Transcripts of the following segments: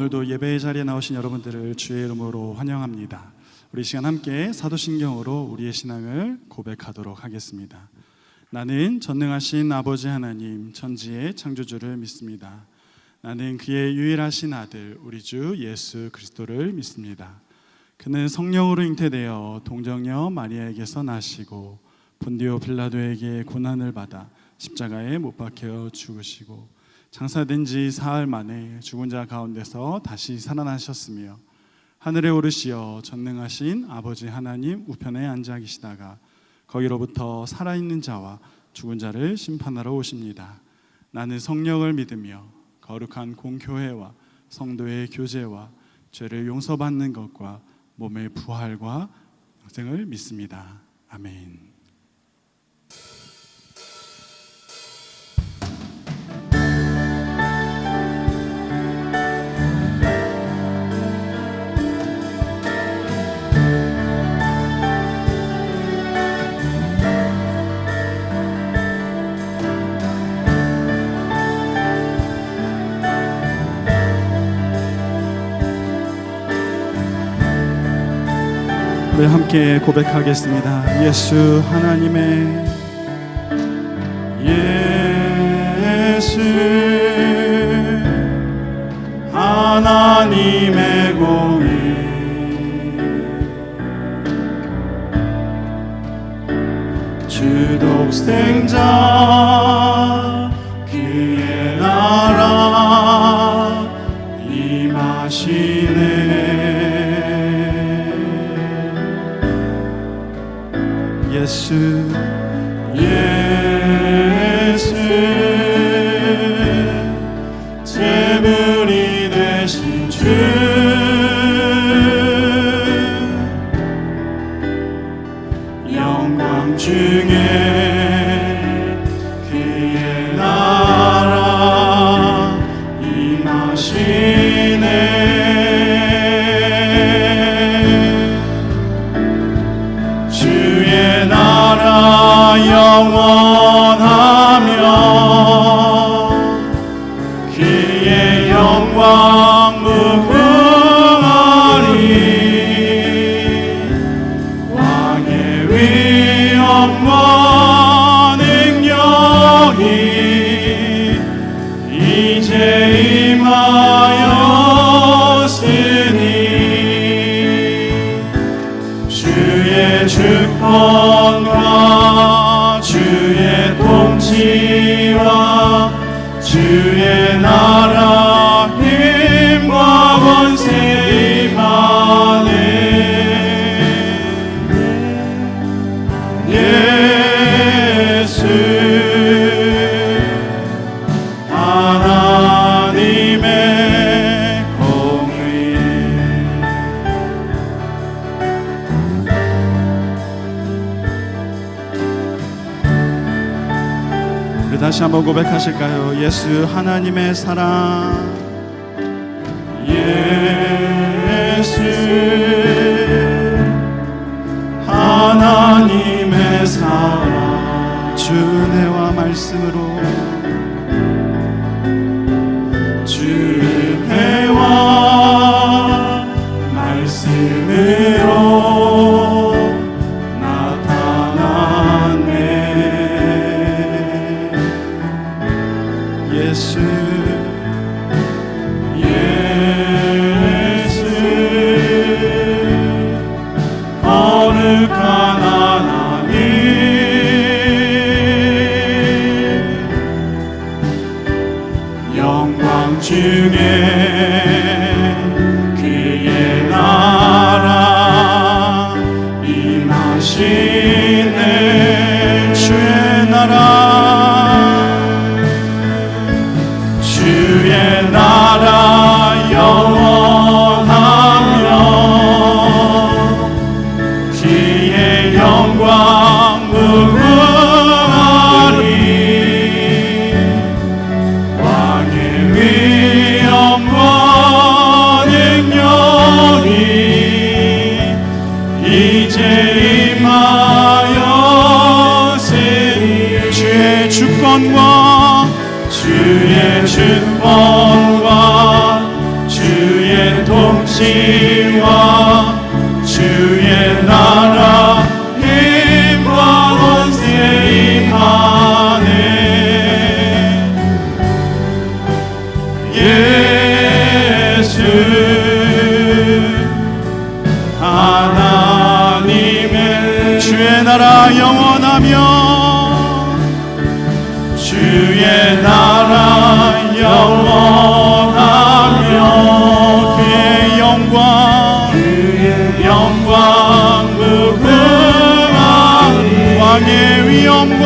오늘도 예배의 자리에 나오신 여러분들을 주의 이름으로 환영합니다. 우리 이 시간 함께 사도신경으로 우리의 신앙을 고백하도록 하겠습니다. 나는 전능하신 아버지 하나님 천지의 창조주를 믿습니다. 나는 그의 유일하신 아들 우리 주 예수 그리스도를 믿습니다. 그는 성령으로 잉태되어 동정녀 마리아에게서 나시고 본디오 빌라도에게 고난을 받아 십자가에 못 박혀 죽으시고 장사된 지 사흘 만에 죽은 자 가운데서 다시 살아나셨으며 하늘에 오르시어 전능하신 아버지 하나님 우편에 앉아 계시다가 거기로부터 살아있는 자와 죽은 자를 심판하러 오십니다. 나는 성령을 믿으며 거룩한 공교회와 성도의 교제와 죄를 용서받는 것과 몸의 부활과 영생을 믿습니다. 아멘. 우리 함께 고백하겠습니다. 예수 하나님의 예수 하나님의 공의 주 독생자 그의 나라 임하시네. 예수 제물이 되신 주 영광 중에 그의 나라 임하시네. 영원하며 그의 영광 무궁하리. 왕의 위엄과 능력이 이제 임하였으니 주의 주권과 주의 통치와 주의 나라 힘과 권세 임하네. 예수 하나님의 공의. 다시 한번 고백하실까요? 예수 하나님의 사랑. 예수 하나님의 사랑. 주 은혜와 말씀으로 주 은혜와 말씀으로 예수 거룩한 하나님 영광 중에 그의 나라 통치와 주의 나라 힘과 권세 임하네. 예수 하나님의 주의 나라 영원하며 주의 나라 영원하며 그의 영광 무궁한 왕의 위엄과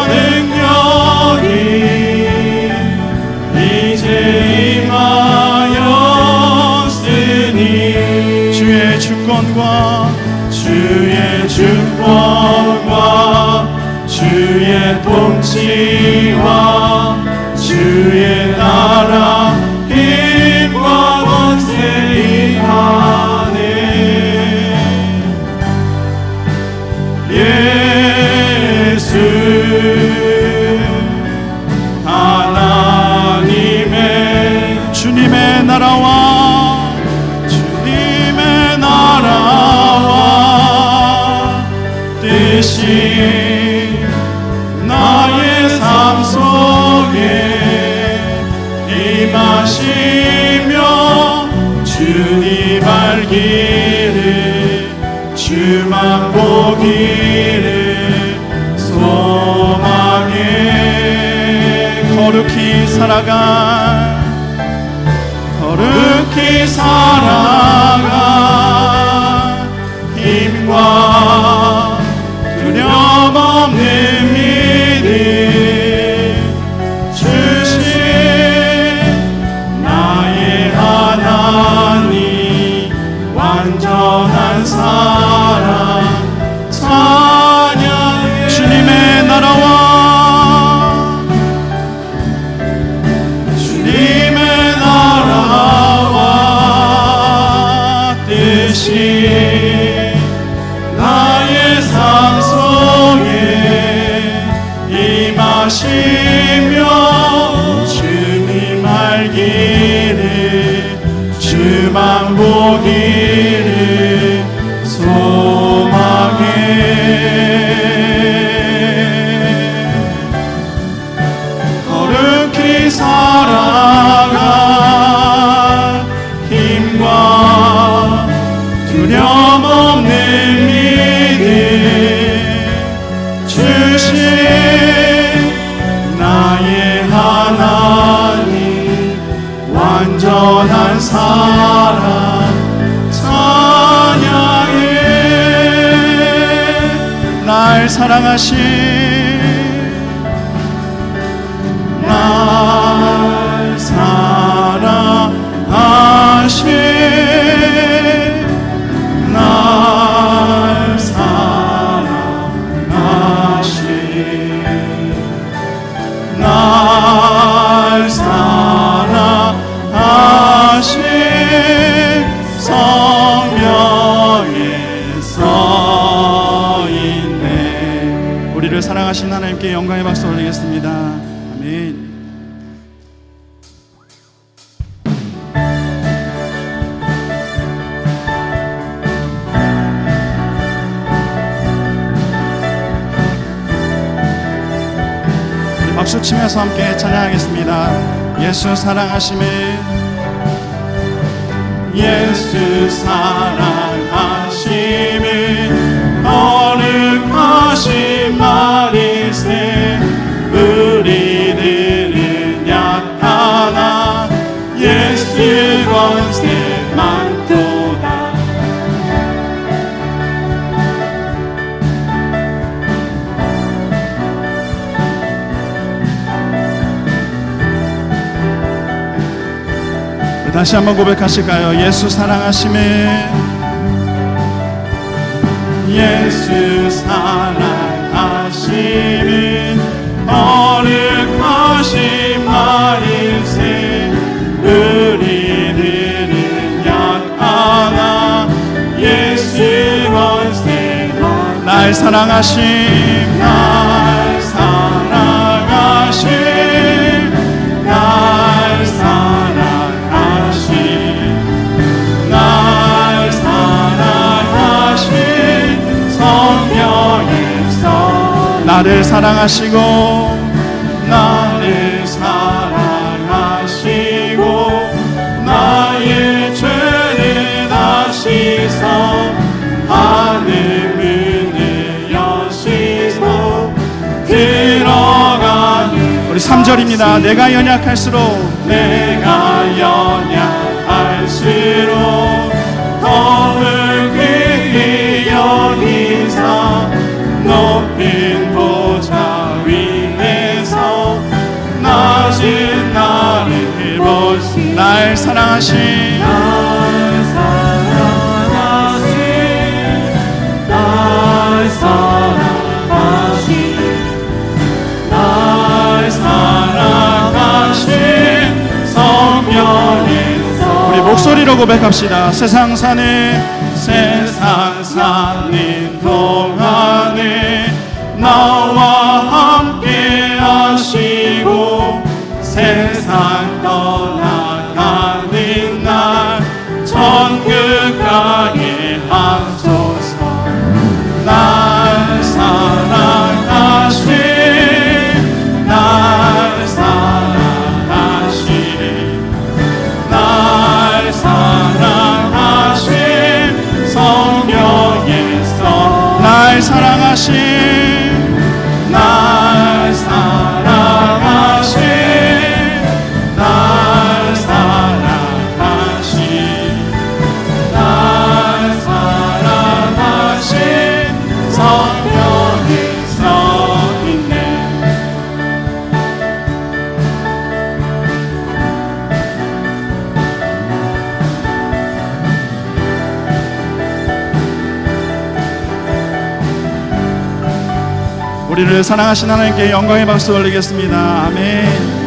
능력이 이제 임하였으니 주의 주권과 주의 통치와 주의 나라 힘과 권세 임하네. 예수 하나님의 주님의 나라와 뜻이 나의 삶 속에 임하시며 주님 알기를 주만 보기를 소망해. 거룩히 살아가 힘과 두려움 없는 믿음 주신 나의 하나님 완전한 사랑 찬양해. 주님의 나라와 뜻이 나의 삶 속에 임하시며 주님 알기를 주만 보기를 소망해. 거룩히 살아가 힘과 두려움 없는 믿음 주신 나의 하나님 완전한 사랑 찬양해. 날 사랑하신 날 사랑하신 성경에 써있네. 우리를 사랑하신 하나님께 영광의 박수 올리겠습니다. 아멘. 박수 치면서 함께 찬양하겠습니다. 예수 사랑하심을 거룩하신 말일세 우리들은 약하나 예수 권세 많도다. 다시 한번 고백하실까요? 예수 사랑하심에 거룩하신 말일세 우리들은 약하나 예수 권세 날 사랑하심 나를 사랑하시고 나를 사랑하시고 나의 죄를 다 씻어 하늘 문을 여시고 들어가는 우리 3절입니다. 내가 연약할수록 더욱 그의 여기서 높은 보좌 위에서 낮은 나를 보시 날 사랑하신 성령의 우리 목소리로 고백합시다. 세상 사는 동안에 나와 함께 하시고 세상 떠나가는 날 천국 가게 하소서. 날 사랑하신 날 사랑하신 성령에서 날 사랑하신 날 사랑하신 날 사랑하신 성령에서 있네. 우리를 사랑하신 하나님께 영광의 박수 올리겠습니다. 아멘.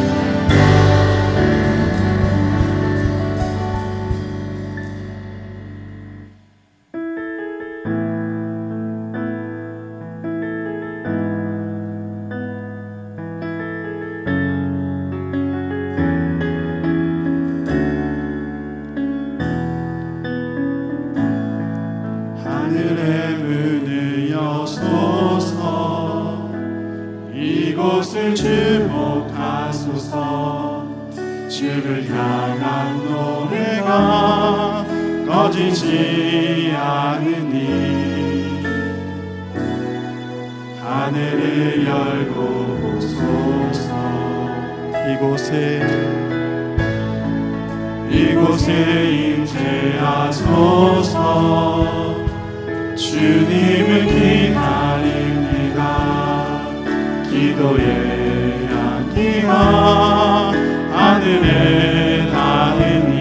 하늘의 문을 여소서. 이곳을 주목하소서. 주를 향한 노래가 꺼지지 않으니 하늘을 열고 오소서. 이곳에 임재하소서. 주님을 기다립니다. 기도의 향기가 하늘에 닿으니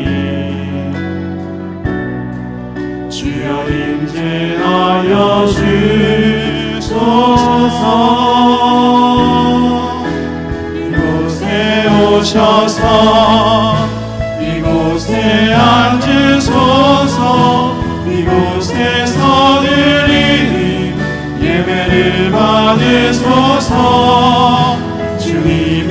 주여 임재하여 주소서. 이곳에 오셔서 이곳에 앉으소서. 이곳에서 드리는 예배를 받으소서. 주님의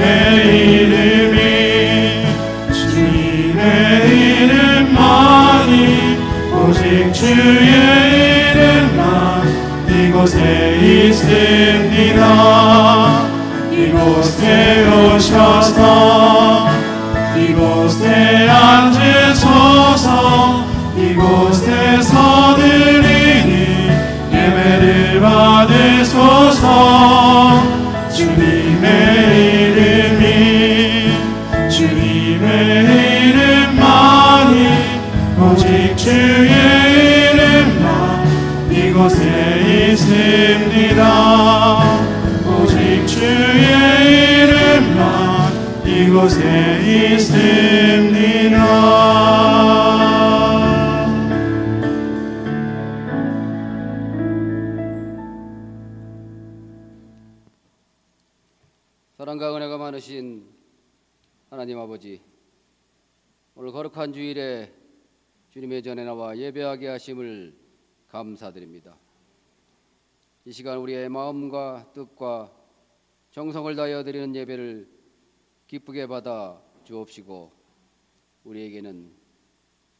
이름만이 오직 주의 이름만 이곳에 있습니다. 이곳에 오셔서 이곳에 앉으소서. 이곳에서 드리는 예배를 받으소서. 주님의 이름만이 오직 주의 이름만 이곳에 있습니다. 오직 주의 이름만 이곳에 있습니다. 사랑과 은혜가 많으신 하나님 아버지, 오늘 거룩한 주일에 주님의 전에 나와 예배하게 하심을 감사드립니다. 이 시간 우리의 마음과 뜻과 정성을 다하여 드리는 예배를 기쁘게 받아 주옵시고 우리에게는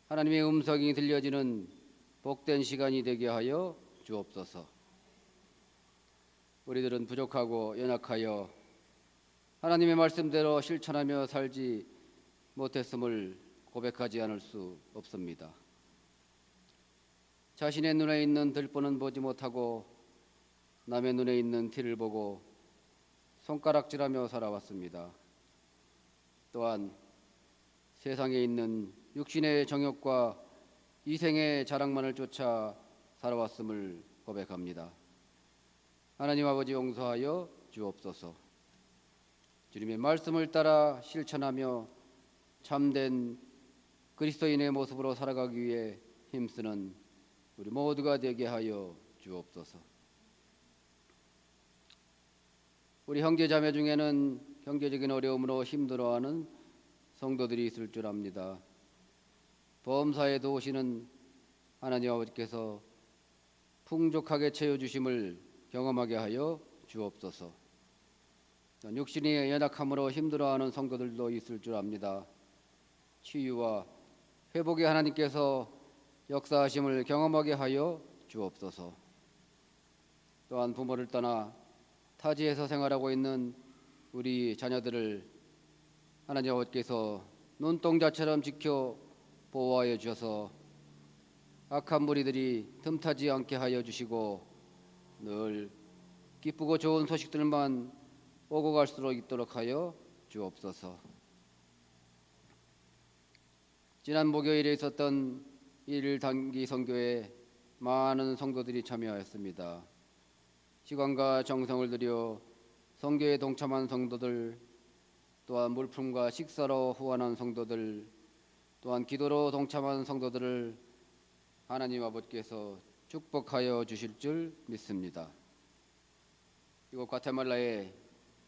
하나님의 음성이 들려지는 복된 시간이 되게 하여 주옵소서. 우리들은 부족하고 연약하여 하나님의 말씀대로 실천하며 살지 못했음을 고백하지 않을 수 없습니다. 자신의 눈에 있는 들보는 보지 못하고 남의 눈에 있는 티를 보고 손가락질하며 살아왔습니다. 또한 세상에 있는 육신의 정욕과 이생의 자랑만을 쫓아 살아왔음을 고백합니다. 하나님 아버지 용서하여 주옵소서. 주님의 말씀을 따라 실천하며 참된 그리스도인의 모습으로 살아가기 위해 힘쓰는 우리 모두가 되게 하여 주옵소서. 우리 형제 자매 중에는 경제적인 어려움으로 힘들어하는 성도들이 있을 줄 압니다. 범사에 도우시는 하나님 아버지께서 풍족하게 채워주심을 경험하게 하여 주옵소서. 육신이 연약함으로 힘들어하는 성도들도 있을 줄 압니다. 치유와 회복의 하나님께서 역사하심을 경험하게 하여 주옵소서. 또한 부모를 떠나 타지에서 생활하고 있는 우리 자녀들을 하나님 아버지께서 눈동자처럼 지켜 보호하여 주셔서 악한 무리들이 틈타지 않게 하여 주시고 늘 기쁘고 좋은 소식들만 오고 갈수록 있도록 하여 주옵소서. 지난 목요일에 있었던 일일 단기 선교에 많은 성도들이 참여하였습니다. 시간과 정성을 들여 선교에 동참한 성도들, 또한 물품과 식사로 후원한 성도들, 또한 기도로 동참한 성도들을 하나님 아버지께서 축복하여 주실 줄 믿습니다. 이곳 과테말라의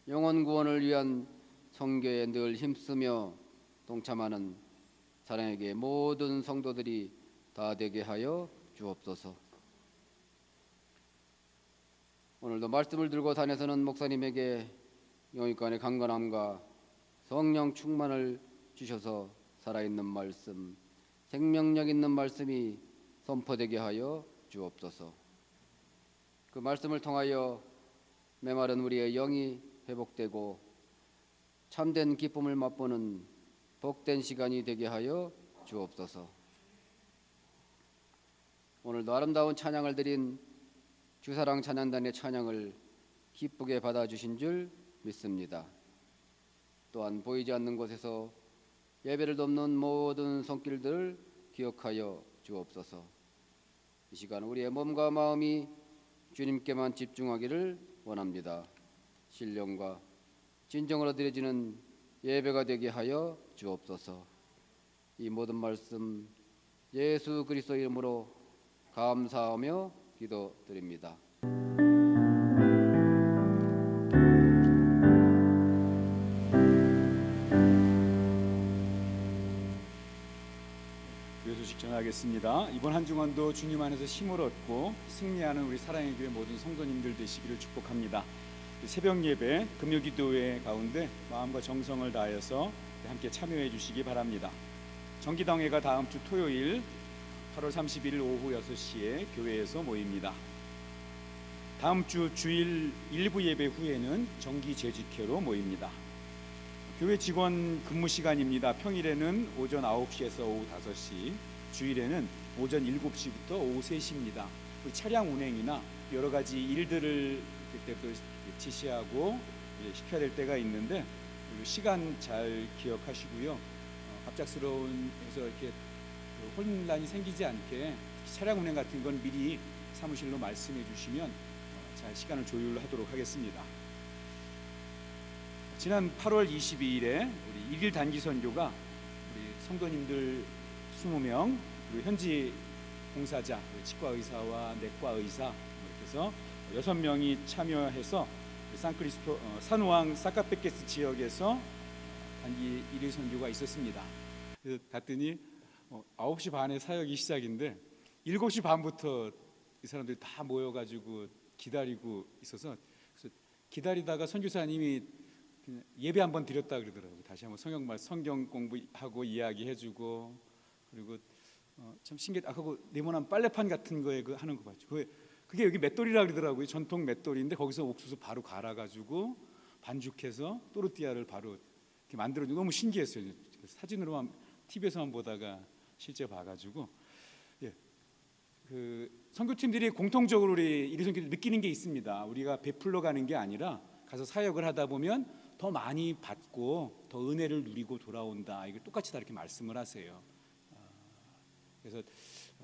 영혼 구원을 위한 선교에 늘 힘쓰며 동참하는 사랑에게 모든 성도들이 다 되게 하여 주옵소서. 오늘도 말씀을 들고 다녀서는 목사님에게 영육간의 강건함과 성령 충만을 주셔서 살아있는 말씀, 생명력 있는 말씀이 선포되게 하여 주옵소서. 그 말씀을 통하여 메마른 우리의 영이 회복되고 참된 기쁨을 맛보는 복된 시간이 되게 하여 주옵소서. 오늘도 아름다운 찬양을 드린 주사랑 찬양단의 찬양을 기쁘게 받아주신 줄 믿습니다. 또한 보이지 않는 곳에서 예배를 돕는 모든 손길들을 기억하여 주옵소서. 이 시간 우리의 몸과 마음이 주님께만 집중하기를 원합니다. 신령과 진정으로 드려지는 예배가 되게 하여 주옵소서. 이 모든 말씀 예수 그리스도 이름으로 감사하며 기도드립니다. 교회 소식 전하겠습니다. 이번 한 주간도 주님 안에서 힘을 얻고 승리하는 우리 사랑의 교회 모든 성도님들 되시기를 축복합니다. 새벽 예배 금요기도회 가운데 마음과 정성을 다하여서 함께 참여해 주시기 바랍니다. 정기당회가 다음 주 토요일 8월 31일 오후 6시에 교회에서 모입니다. 다음 주 주일 일부 예배 후에는 정기 재직회로 모입니다. 교회 직원 근무 시간입니다. 평일에는 오전 9시에서 오후 5시, 주일에는 오전 7시부터 오후 3시입니다. 차량 운행이나 여러 가지 일들을 그때부터 지시하고 시켜야 될 때가 있는데 시간 잘 기억하시고요. 갑작스러운에서 이렇게 혼란이 생기지 않게 차량 운행 같은 건 미리 사무실로 말씀해 주시면 잘 시간을 조율하도록 하겠습니다. 지난 8월 22일에 우리 1일 단기 선교가 우리 성도님들 20명 그리고 현지 봉사자, 치과 의사와 내과 의사 이렇게 해서 6명이 참여해서 산호항 사카페케스 지역에서 단기 1일 선교가 있었습니다. 그래서 갔더니 9시 반에 사역이 시작인데 7시 반부터 이 사람들이 다 모여가지고 기다리고 있어서 그래서 기다리다가 선교사님이 예배 한번 드렸다 그러더라고요. 다시 한번 성경 공부하고 이야기해주고 그리고 참 신기하고 네모난 빨래판 같은 거에 하는 거 봤죠. 그게 여기 맷돌이라 그러더라고요. 전통 맷돌인데 거기서 옥수수 바로 갈아가지고 반죽해서 또르띠아를 바로 이렇게 만들어. 너무 신기했어요. 사진으로만 TV에서만 보다가 실제 봐가지고. 예. 그 선교팀들이 공통적으로 우리 이리선교들 느끼는 게 있습니다. 우리가 베풀러 가는 게 아니라 가서 사역을 하다 보면 더 많이 받고 더 은혜를 누리고 돌아온다. 이거 똑같이 다 이렇게 말씀을 하세요. 그래서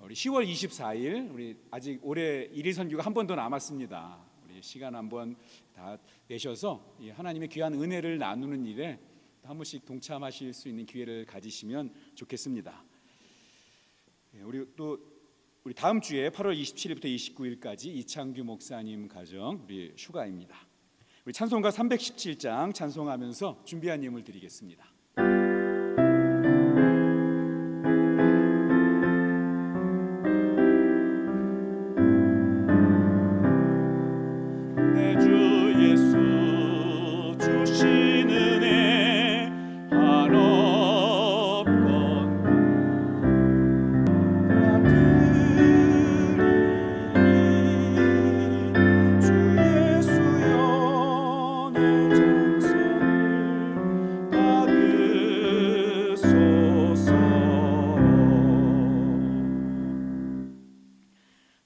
우리 10월 24일 우리 아직 올해 일일 선교가 한 번 더 남았습니다. 우리 시간 한번 다 내셔서 이 하나님의 귀한 은혜를 나누는 일에 한 번씩 동참하실 수 있는 기회를 가지시면 좋겠습니다. 우리 다음 주에 8월 27일부터 29일까지 이창규 목사님 가정 우리 휴가입니다. 우리 찬송가 317장 찬송하면서 준비한 예물 드리겠습니다. 내 주 예수 주신 은혜 한없건 주 예수여 내 정성을 받으소서.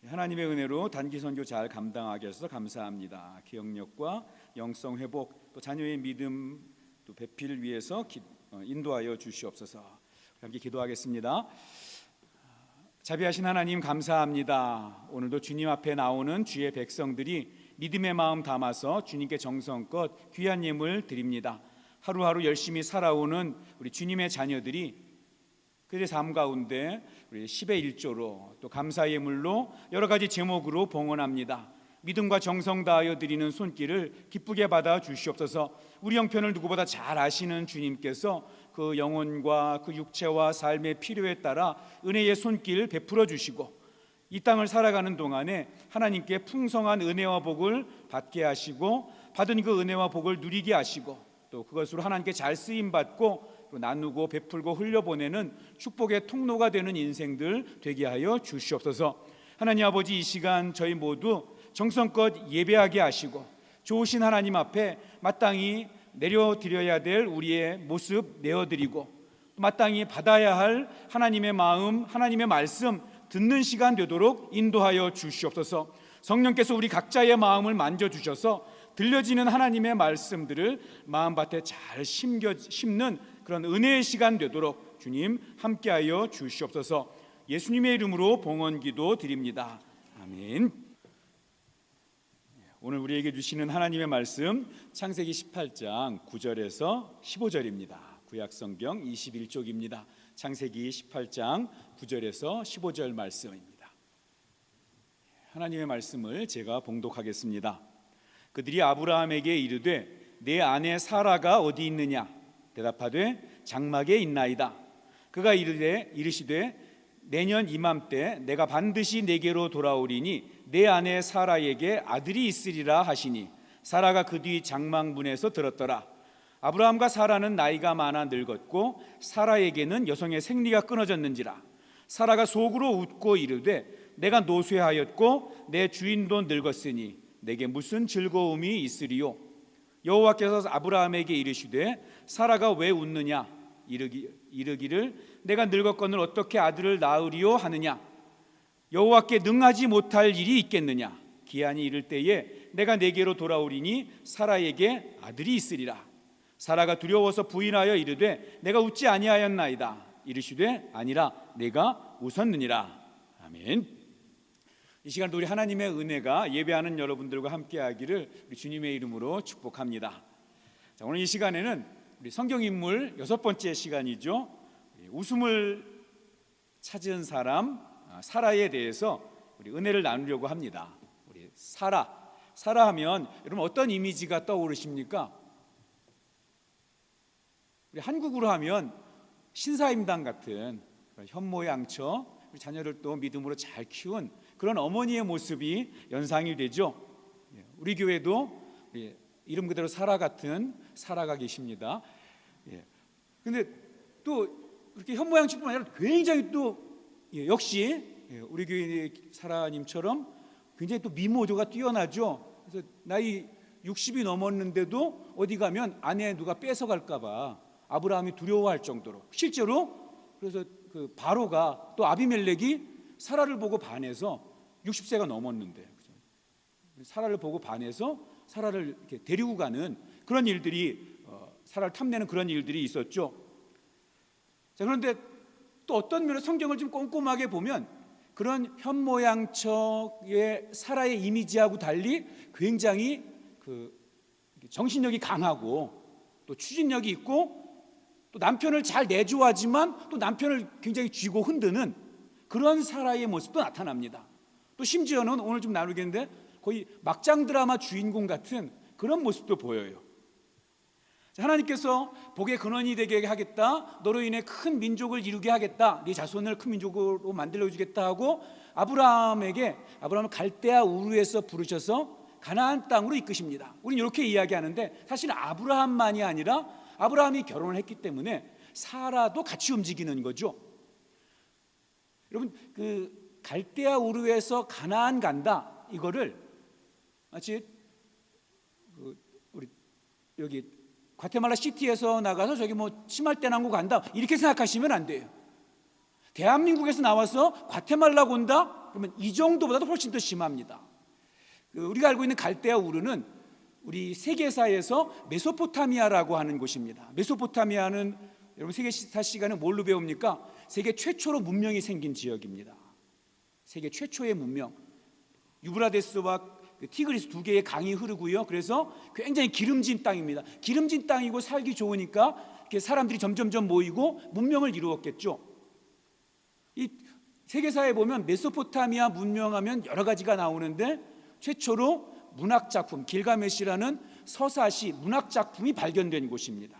하나님의 은혜로 단기 선교 잘 감당하게 하셔서 감사합니다. 기억력과 영성 회복, 또 자녀의 믿음, 또 배필을 위해서 인도하여 주시옵소서. 함께 기도하겠습니다. 자비하신 하나님 감사합니다. 오늘도 주님 앞에 나오는 주의 백성들이 믿음의 마음 담아서 주님께 정성껏 귀한 예물 드립니다. 하루하루 열심히 살아오는 우리 주님의 자녀들이 그들의 삶 가운데 우리 10의 1조로 또 감사 예물로 여러 가지 제목으로 봉헌합니다. 믿음과 정성 다하여 드리는 손길을 기쁘게 받아 주시옵소서. 우리 형편을 누구보다 잘 아시는 주님께서 그 영혼과 그 육체와 삶의 필요에 따라 은혜의 손길 베풀어 주시고 이 땅을 살아가는 동안에 하나님께 풍성한 은혜와 복을 받게 하시고 받은 그 은혜와 복을 누리게 하시고 또 그것으로 하나님께 잘 쓰임 받고 또 나누고 베풀고 흘려보내는 축복의 통로가 되는 인생들 되게 하여 주시옵소서. 하나님 아버지, 이 시간 저희 모두 정성껏 예배하게 하시고 좋으신 하나님 앞에 마땅히 내려드려야 될 우리의 모습 내어드리고 마땅히 받아야 할 하나님의 마음, 하나님의 말씀 듣는 시간 되도록 인도하여 주시옵소서. 성령께서 우리 각자의 마음을 만져주셔서 들려지는 하나님의 말씀들을 마음밭에 잘 심는 그런 은혜의 시간 되도록 주님 함께하여 주시옵소서. 예수님의 이름으로 봉헌기도 드립니다. 아멘. 오늘 우리에게 주시는 하나님의 말씀 창세기 18장 9절에서 15절입니다. 구약성경 21쪽입니다. 창세기 18장 9절에서 15절 말씀입니다. 하나님의 말씀을 제가 봉독하겠습니다. 그들이 아브라함에게 이르되 내 아내 사라가 어디 있느냐? 대답하되 장막에 있나이다. 그가 이르시되 내년 이맘때 내가 반드시 내게로 돌아오리니 내 아내 사라에게 아들이 있으리라 하시니 사라가 그 뒤 장막 문에서 들었더라. 아브라함과 사라는 나이가 많아 늙었고 사라에게는 여성의 생리가 끊어졌는지라. 사라가 속으로 웃고 이르되 내가 노쇠하였고 내 주인도 늙었으니 내게 무슨 즐거움이 있으리요? 여호와께서 아브라함에게 이르시되 사라가 왜 웃느냐? 이르기를 내가 늙었거늘 어떻게 아들을 낳으리요 하느냐? 여호와께 능하지 못할 일이 있겠느냐? 기한이 이를 때에 내가 내게로 돌아오리니 사라에게 아들이 있으리라. 사라가 두려워서 부인하여 이르되 내가 웃지 아니하였나이다. 이르시되 아니라 내가 웃었느니라. 아멘. 이 시간도 우리 하나님의 은혜가 예배하는 여러분들과 함께하기를 우리 주님의 이름으로 축복합니다. 자, 오늘 이 시간에는 우리 성경인물 6번째 시간이죠. 웃음을 찾은 사람 사라에 대해서 우리 은혜를 나누려고 합니다. 우리 사라 하면 여러분 어떤 이미지가 떠오르십니까? 우리 한국으로 하면 신사임당 같은 현모양처 우리 자녀를 또 믿음으로 잘 키운 그런 어머니의 모습이 연상이 되죠. 우리 교회도 이름 그대로 사라 같은 사라가 계십니다. 근데 또 그렇게 현모양처뿐만 아니라 굉장히 또 역시 우리 교회 사라님처럼 굉장히 또 미모도가 뛰어나죠. 그래서 나이 60이 넘었는데도 어디 가면 아내 누가 뺏어갈까 봐 아브라함이 두려워할 정도로, 실제로 그래서 그 바로가 또 아비멜렉이 사라를 보고 반해서 60세가 넘었는데 사라를 보고 반해서 사라를 이렇게 데리고 가는 그런 일들이, 사라를 탐내는 그런 일들이 있었죠. 자, 그런데 또 어떤 면에서 성경을 좀 꼼꼼하게 보면 그런 현모양처의 사라의 이미지하고 달리 굉장히 정신력이 강하고 또 추진력이 있고 또 남편을 잘 내조하지만 또 남편을 굉장히 쥐고 흔드는 그런 사라의 모습도 나타납니다. 또 심지어는 오늘 좀 나누겠는데 거의 막장 드라마 주인공 같은 그런 모습도 보여요. 하나님께서 복의 근원이 되게 하겠다, 너로 인해 큰 민족을 이루게 하겠다, 네 자손을 큰 민족으로 만들어 주겠다 하고 아브라함을 갈대아 우르에서 부르셔서 가나안 땅으로 이끄십니다. 우리는 이렇게 이야기하는데 사실 아브라함만이 아니라 아브라함이 결혼을 했기 때문에 사라도 같이 움직이는 거죠. 여러분, 그 갈대아 우르에서 가나안 간다, 이거를 마치 우리 여기 과테말라 시티에서 나가서 저기 뭐 치말대나무 간다 이렇게 생각하시면 안 돼요. 대한민국에서 나와서 과테말라 온다 그러면 이 정도보다도 훨씬 더 심합니다. 우리가 알고 있는 갈대아 우르는 우리 세계사에서 메소포타미아라고 하는 곳입니다. 메소포타미아는 여러분 세계사 시간에 뭘로 배웁니까? 세계 최초로 문명이 생긴 지역입니다. 세계 최초의 문명. 유브라데스와 티그리스 두 개의 강이 흐르고요. 그래서 굉장히 기름진 땅입니다. 기름진 땅이고 살기 좋으니까 이렇게 사람들이 점점점 모이고 문명을 이루었겠죠. 이 세계사에 보면 메소포타미아 문명하면 여러 가지가 나오는데 최초로 문학 작품 길가메시라는 서사시 문학 작품이 발견된 곳입니다.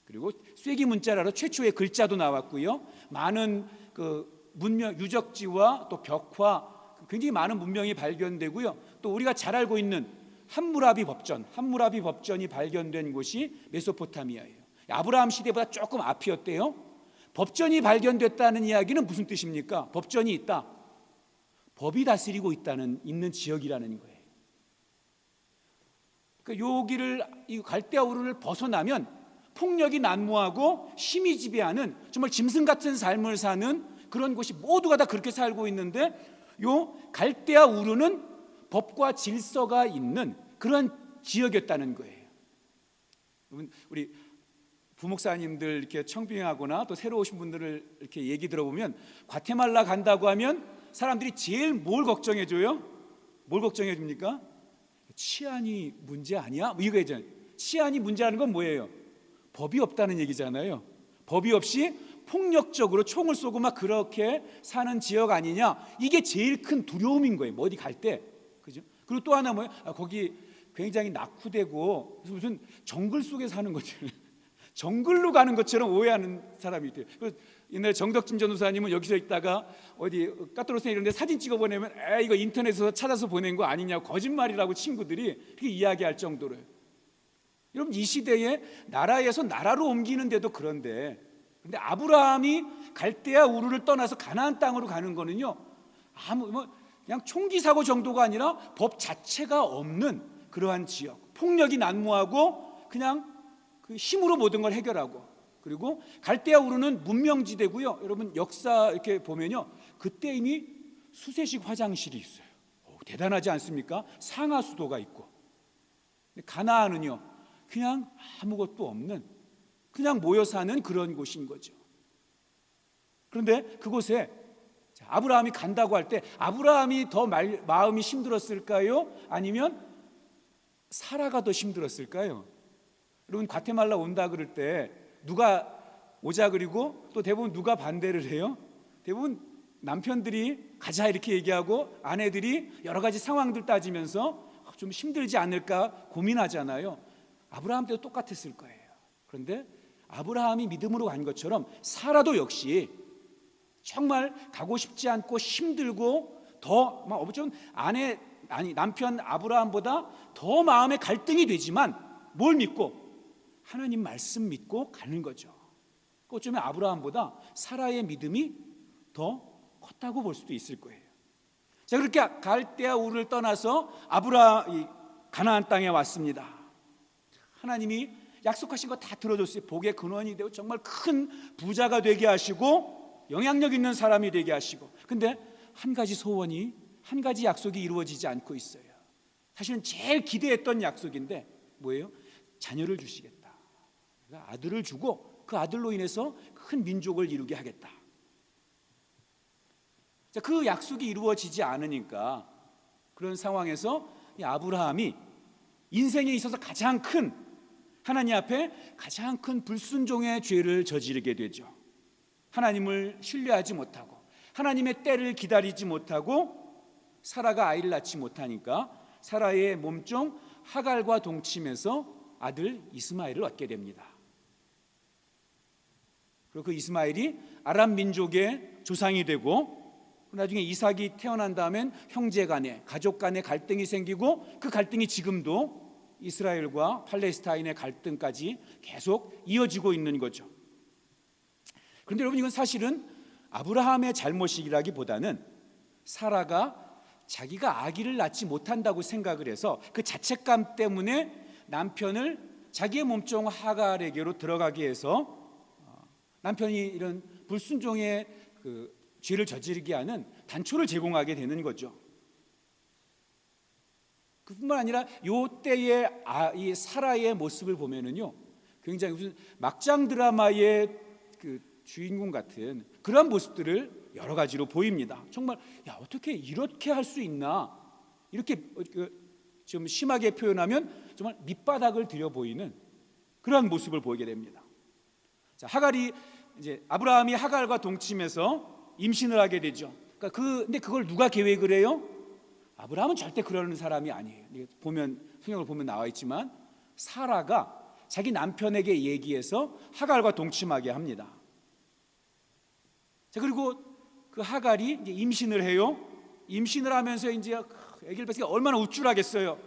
그리고 쐐기 문자라로 최초의 글자도 나왔고요. 많은 그 문명 유적지와 또 벽화 굉장히 많은 문명이 발견되고요. 또 우리가 잘 알고 있는 함무라비 법전이 발견된 곳이 메소포타미아예요. 아브라함 시대보다 조금 앞이었대요. 법전이 발견됐다는 이야기는 무슨 뜻입니까? 법전이 있다. 법이 다스리고 있는 지역이라는 거예요. 그러니까 여기를 이 갈대아 우르를 벗어나면 폭력이 난무하고 힘이 지배하는 정말 짐승 같은 삶을 사는 그런 곳이 모두가 다 그렇게 살고 있는데 요 갈대아 우르는 법과 질서가 있는 그런 지역이었다는 거예요. 우리 부목사님들 이렇게 청빙하거나 또 새로 오신 분들을 이렇게 얘기 들어보면 과테말라 간다고 하면 사람들이 제일 뭘 걱정해줘요? 뭘 걱정해줍니까? 치안이 문제 아니야? 뭐 이거 있잖아요. 치안이 문제라는 건 뭐예요? 법이 없다는 얘기잖아요. 법이 없이 폭력적으로 총을 쏘고 막 그렇게 사는 지역 아니냐? 이게 제일 큰 두려움인 거예요. 어디 갈 때, 그죠? 그리고 또 하나 뭐예요? 거기 굉장히 낙후되고 무슨 정글 속에 사는 것처럼 정글로 가는 것처럼 오해하는 사람이 있대요. 옛날에 정덕진 전도사님은 여기서 있다가 어디 까토로스에 이런 데 사진 찍어 보내면 이거 인터넷에서 찾아서 보낸 거 아니냐고 거짓말이라고 친구들이 그렇게 이야기할 정도로요. 여러분 이 시대에 나라에서 나라로 옮기는데도 그런데 근데 아브라함이 갈대아 우르를 떠나서 가나안 땅으로 가는 거는요 그냥 총기 사고 정도가 아니라 법 자체가 없는 그러한 지역, 폭력이 난무하고 그냥 그 힘으로 모든 걸 해결하고 그리고 갈대아 우르는 문명지대고요. 여러분 역사 이렇게 보면요 그때 이미 수세식 화장실이 있어요. 대단하지 않습니까? 상하수도가 있고. 가나안은요 그냥 아무것도 없는 그냥 모여 사는 그런 곳인 거죠. 그런데 그곳에 아브라함이 간다고 할 때 아브라함이 더 마음이 힘들었을까요? 아니면 사라가 더 힘들었을까요? 여러분 과테말라 온다 그럴 때 누가 오자 그리고 또 대부분 누가 반대를 해요? 대부분 남편들이 가자 이렇게 얘기하고 아내들이 여러 가지 상황들 따지면서 좀 힘들지 않을까 고민하잖아요. 아브라함 때도 똑같았을 거예요. 그런데 아브라함이 믿음으로 간 것처럼 사라도 역시 정말 가고 싶지 않고 힘들고 더 좀 남편 아브라함보다 더 마음에 갈등이 되지만 뭘 믿고? 하나님 말씀 믿고 가는 거죠. 어쩌면 아브라함보다 사라의 믿음이 더 컸다고 볼 수도 있을 거예요. 자, 그렇게 갈대아 우르를 떠나서 가나안 땅에 왔습니다. 하나님이 약속하신 거 다 들어줬어요. 복의 근원이 되고 정말 큰 부자가 되게 하시고 영향력 있는 사람이 되게 하시고, 근데 한 가지 소원이, 한 가지 약속이 이루어지지 않고 있어요. 사실은 제일 기대했던 약속인데 뭐예요? 자녀를 주시겠다. 그러니까 아들을 주고 그 아들로 인해서 큰 민족을 이루게 하겠다. 자, 그 약속이 이루어지지 않으니까 그런 상황에서 이 아브라함이 인생에 있어서 가장 큰, 하나님 앞에 가장 큰 불순종의 죄를 저지르게 되죠. 하나님을 신뢰하지 못하고 하나님의 때를 기다리지 못하고 사라가 아이를 낳지 못하니까 사라의 몸종 하갈과 동침해서 아들 이스마엘을 얻게 됩니다. 그리고 그 이스마엘이 아람 민족의 조상이 되고, 나중에 이삭이 태어난 다음엔 형제 간에, 가족 간에 갈등이 생기고, 그 갈등이 지금도 이스라엘과 팔레스타인의 갈등까지 계속 이어지고 있는 거죠. 그런데 여러분, 이건 사실은 아브라함의 잘못이라기보다는 사라가 자기가 아기를 낳지 못한다고 생각을 해서 그 자책감 때문에 남편을 자기의 몸종 하갈에게로 들어가게 해서 남편이 이런 불순종의 그 죄를 저지르게 하는 단초를 제공하게 되는 거죠. 그뿐만 아니라 요 때의 이 사라의 모습을 보면은요, 굉장히 무슨 막장 드라마의 그 주인공 같은 그런 모습들을 여러 가지로 보입니다. 정말 어떻게 이렇게 할 수 있나, 이렇게 좀 심하게 표현하면 정말 밑바닥을 들여 보이는 그런 모습을 보이게 됩니다. 자, 아브라함이 하갈과 동침해서 임신을 하게 되죠. 근데 그걸 누가 계획을 해요? 아브라함은 절대 그러는 사람이 아니에요. 성경을 보면 나와 있지만 사라가 자기 남편에게 얘기해서 하갈과 동침하게 합니다. 자, 그리고 그 하갈이 이제 임신을 해요. 임신을 하면서 이제 아기를 낳으니까 얼마나 우쭐하겠어요.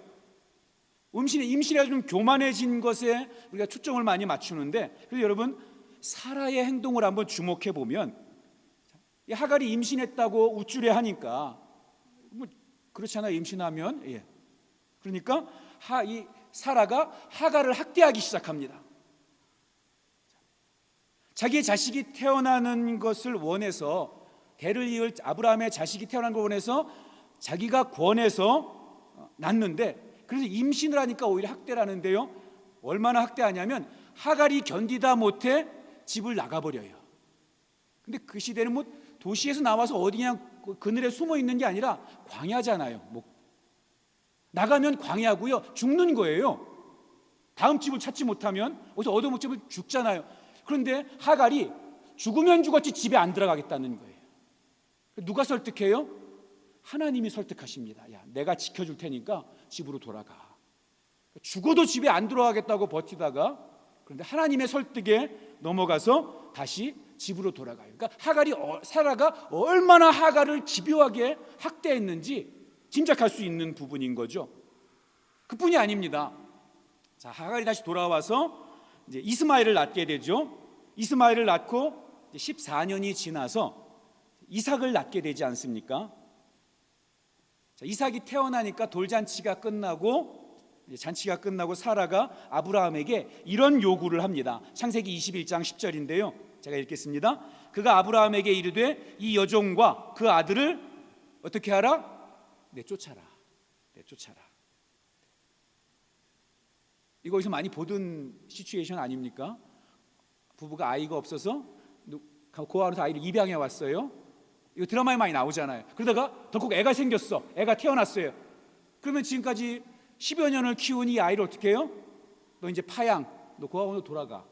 임신해서 좀 교만해진 것에 우리가 초점을 많이 맞추는데, 그래서 여러분, 사라의 행동을 한번 주목해 보면, 이 하갈이 임신했다고 우쭐해하니까 그렇잖아요. 임신하면. 그러니까 이 사라가 하갈을 학대하기 시작합니다. 자기의 자식이 태어나는 것을 원해서, 대를 이을 아브라함의 자식이 태어난 걸 원해서 자기가 권해서 낳는데, 그래서 임신을 하니까 오히려 학대를 하는데요, 얼마나 학대하냐면 하갈이 견디다 못해 집을 나가버려요. 근데 그 시대는 뭐 도시에서 나와서 어디 그냥 그늘에 숨어 있는 게 아니라 광야잖아요. 나가면 광야고요, 죽는 거예요. 다음 집을 찾지 못하면, 어디서 얻어먹자면 죽잖아요. 그런데 하갈이 죽으면 죽었지 집에 안 들어가겠다는 거예요. 누가 설득해요? 하나님이 설득하십니다. 내가 지켜줄 테니까 집으로 돌아가. 죽어도 집에 안 들어가겠다고 버티다가, 그런데 하나님의 설득에 넘어가서 다시 집으로 돌아가요. 그러니까 사라가 얼마나 하갈을 집요하게 학대했는지 짐작할 수 있는 부분인 거죠. 그뿐이 아닙니다. 자, 하갈이 다시 돌아와서 이제 이스마엘을 낳게 되죠. 이스마엘을 낳고 14년이 지나서 이삭을 낳게 되지 않습니까? 자, 이삭이 태어나니까 돌잔치가 끝나고 사라가 아브라함에게 이런 요구를 합니다. 창세기 21장 10절인데요. 제가 읽겠습니다. 그가 아브라함에게 이르되 이 여종과 그 아들을 어떻게 하라? 내쫓아라. 이거 어디서 많이 보던 시츄에이션 아닙니까? 부부가 아이가 없어서 고아로서 아이를 입양해 왔어요. 이거 드라마에 많이 나오잖아요. 그러다가 덜컥 애가 생겼어. 애가 태어났어요. 그러면 지금까지 10여 년을 키운 이 아이를 어떻게 해요? 너 이제 파양, 너 고아원으로 돌아가.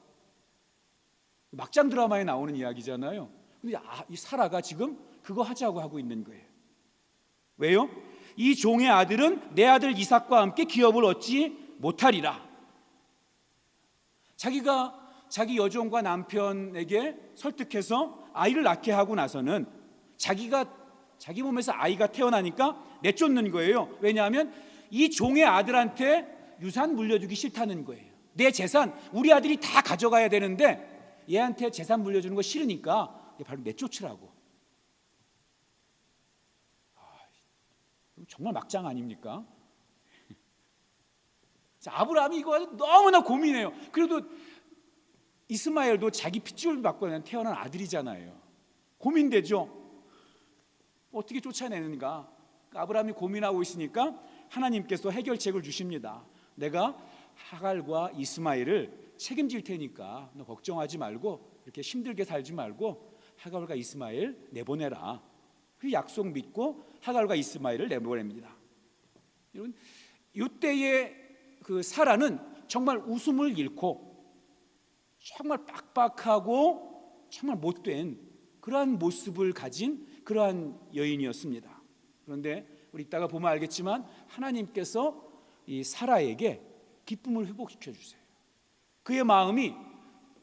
막장 드라마에 나오는 이야기잖아요. 근데 이 사라가 지금 그거 하자고 하고 있는 거예요. 왜요? 이 종의 아들은 내 아들 이삭과 함께 기업을 얻지 못하리라. 자기가 자기 여종과 남편에게 설득해서 아이를 낳게 하고 나서는 자기 몸에서 아이가 태어나니까 내쫓는 거예요. 왜냐하면 이 종의 아들한테 유산 물려주기 싫다는 거예요. 내 재산 우리 아들이 다 가져가야 되는데 얘한테 재산 물려주는 거 싫으니까 바로 내쫓으라고. 정말 막장 아닙니까? 자, 아브라함이 이거 가지고 너무나 고민해요. 그래도 이스마엘도 자기 핏줄 받고 태어난 아들이잖아요. 고민되죠. 어떻게 쫓아내는가? 아브라함이 고민하고 있으니까 하나님께서 해결책을 주십니다. 내가 하갈과 이스마엘을 책임질 테니까 너 걱정하지 말고, 이렇게 힘들게 살지 말고 하갈과 이스마엘 내보내라. 그 약속 믿고 하갈과 이스마엘을 내보냅니다. 여러분, 이때의 그 사라는 정말 웃음을 잃고 정말 빡빡하고 정말 못된 그러한 모습을 가진 그러한 여인이었습니다. 그런데 우리 이따가 보면 알겠지만 하나님께서 이 사라에게 기쁨을 회복시켜 주세요. 그의 마음이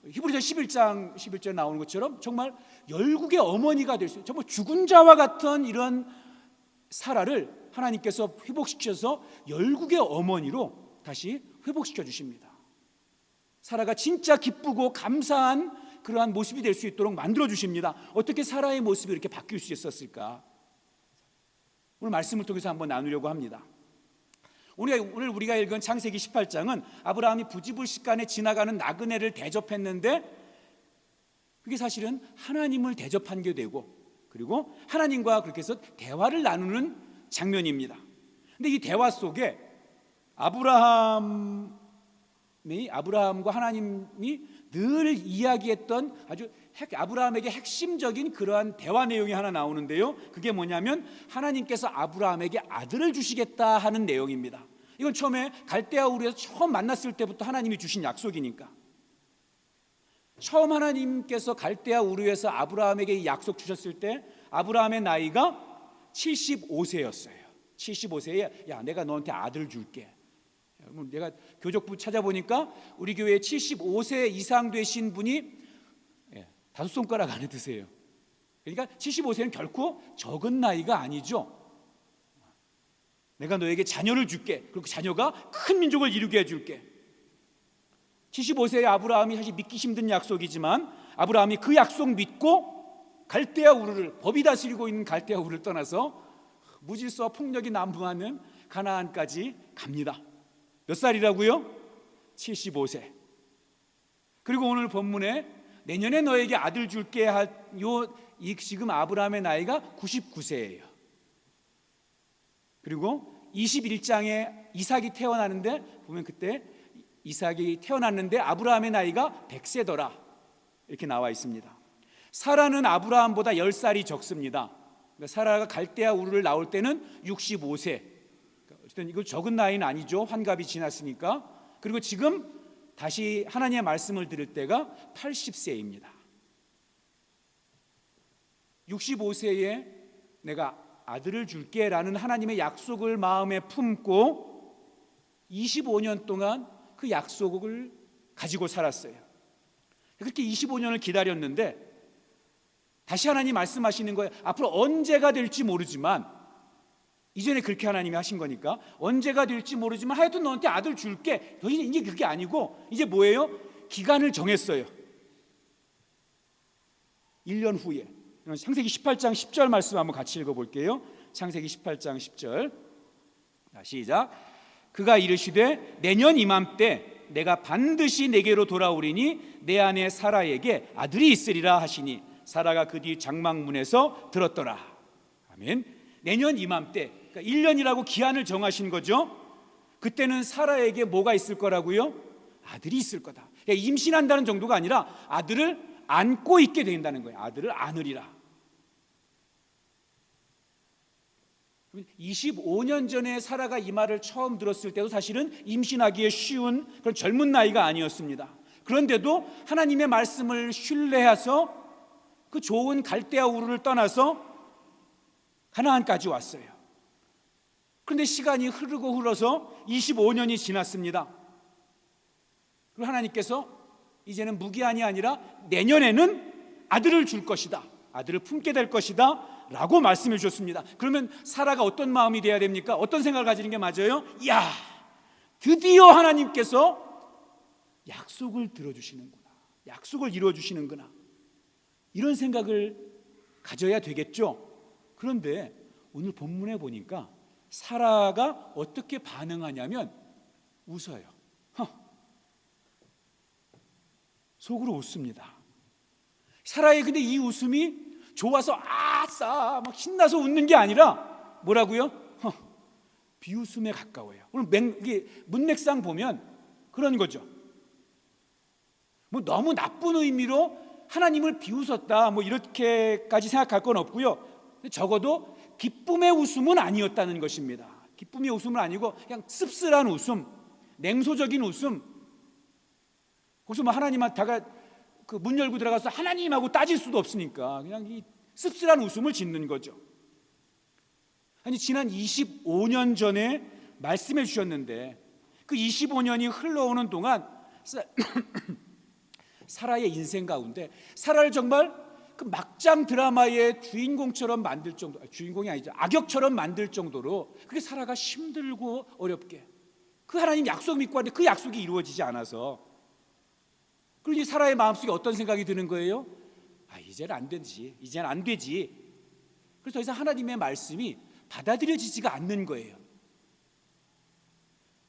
히브리서 11장 11절에 나오는 것처럼 정말 열국의 어머니가 될 수 있어요. 정말 죽은 자와 같은 이런 사라를 하나님께서 회복시켜서 열국의 어머니로 다시 회복시켜 주십니다. 사라가 진짜 기쁘고 감사한 그러한 모습이 될 수 있도록 만들어 주십니다. 어떻게 사라의 모습이 이렇게 바뀔 수 있었을까? 오늘 말씀을 통해서 한번 나누려고 합니다. 오늘 우리가 읽은 창세기 18장은 아브라함이 부지불식간에 지나가는 나그네를 대접했는데 그게 사실은 하나님을 대접한 게 되고, 그리고 하나님과 그렇게 해서 대화를 나누는 장면입니다. 근데 이 대화 속에 아브라함과 하나님이 늘 이야기했던 아주 아브라함에게 핵심적인 그러한 대화 내용이 하나 나오는데요. 그게 뭐냐면 하나님께서 아브라함에게 아들을 주시겠다 하는 내용입니다. 이건 처음에 갈대아 우르에서 처음 만났을 때부터 하나님이 주신 약속이니까. 처음 하나님께서 갈대아 우르에서 아브라함에게 이 약속 주셨을 때 아브라함의 나이가 75세였어요. 75세에 야, 내가 너한테 아들 줄게. 내가 교족부 찾아보니까 우리 교회에 75세 이상 되신 분이 5손가락 안에 드세요. 그러니까 75세는 결코 적은 나이가 아니죠. 내가 너에게 자녀를 줄게. 그리고 자녀가 큰 민족을 이루게 해줄게. 75세의 아브라함이 사실 믿기 힘든 약속이지만 아브라함이 그 약속 믿고 갈대아 우르를, 법이 다스리고 있는 갈대아 우르를 떠나서 무질서와 폭력이 난무하는 가나안까지 갑니다. 몇 살이라고요? 75세. 그리고 오늘 본문에 내년에 너에게 아들 줄게 이 지금 아브라함의 나이가 99세예요. 그리고 21장에 이삭이 태어나는데 보면 그때 이삭이 태어났는데 아브라함의 나이가 100세더라 이렇게 나와 있습니다. 사라는 아브라함보다 10살이 적습니다. 그러니까 사라가 갈대아 우르를 나올 때는 65세. 어쨌든 이거 적은 나이는 아니죠. 환갑이 지났으니까. 그리고 지금 다시 하나님의 말씀을 들을 때가 80세입니다. 65세에 내가 아들을 줄게 라는 하나님의 약속을 마음에 품고 25년 동안 그 약속을 가지고 살았어요. 그렇게 25년을 기다렸는데 다시 하나님 말씀하시는 거예요. 앞으로 언제가 될지 모르지만, 이전에 그렇게 하나님이 하신 거니까 언제가 될지 모르지만 하여튼 너한테 아들 줄게. 이제 그게 아니고 이제 뭐예요? 기간을 정했어요. 1년 후에. 창세기 18장 10절 말씀 한번 같이 읽어볼게요. 창세기 18장 10절. 시작. 그가 이르시되 내년 이맘때 내가 반드시 내게로 돌아오리니 내 아내 사라에게 아들이 있으리라 하시니 사라가 그 뒤 장막문에서 들었더라. 아멘. 내년 이맘때, 그러니까 1년이라고 기한을 정하신 거죠. 그때는 사라에게 뭐가 있을 거라고요? 아들이 있을 거다. 그러니까 임신한다는 정도가 아니라 아들을 안고 있게 된다는 거예요. 아들을 안으리라. 25년 전에 사라가 이 말을 처음 들었을 때도 사실은 임신하기에 쉬운 그런 젊은 나이가 아니었습니다. 그런데도 하나님의 말씀을 신뢰해서 그 좋은 갈대아 우르를 떠나서 가나안까지 왔어요. 그런데 시간이 흐르고 흘러서 25년이 지났습니다. 그리고 하나님께서 이제는 무기한이 아니라 내년에는 아들을 줄 것이다, 아들을 품게 될 것이다 라고 말씀해 주셨습니다. 그러면 사라가 어떤 마음이 돼야 됩니까? 어떤 생각을 가지는 게 맞아요? 이야, 드디어 하나님께서 약속을 들어주시는구나, 약속을 이루어주시는구나, 이런 생각을 가져야 되겠죠. 그런데 오늘 본문에 보니까 사라가 어떻게 반응하냐면 웃어요. 속으로 웃습니다. 사라의 근데 이 웃음이 좋아서 아싸 막 신나서 웃는 게 아니라 뭐라고요? 비웃음에 가까워요. 오늘 이게 문맥상 보면 그런 거죠. 뭐 너무 나쁜 의미로 하나님을 비웃었다 뭐 이렇게까지 생각할 건 없고요. 적어도 기쁨의 웃음은 아니었다는 것입니다. 기쁨의 웃음은 아니고 그냥 씁쓸한 웃음, 냉소적인 웃음. 거기서 뭐 하나님한테 그 문 열고 들어가서 하나님하고 따질 수도 없으니까 그냥 이 씁쓸한 웃음을 짓는 거죠. 아니 지난 25년 전에 말씀해 주셨는데 그 25년이 흘러오는 동안 사라의 인생 가운데 사라를 정말 그 막장 드라마의 주인공처럼 만들 정도, 주인공이 아니죠, 악역처럼 만들 정도로 그게 사라가 힘들고 어렵게 그 하나님 약속 믿고 하는데 그 약속이 이루어지지 않아서 그러니 사라의 마음속에 어떤 생각이 드는 거예요? 이제는 안 되지, 이제는 안 되지. 그래서 더 이상 하나님의 말씀이 받아들여지지가 않는 거예요.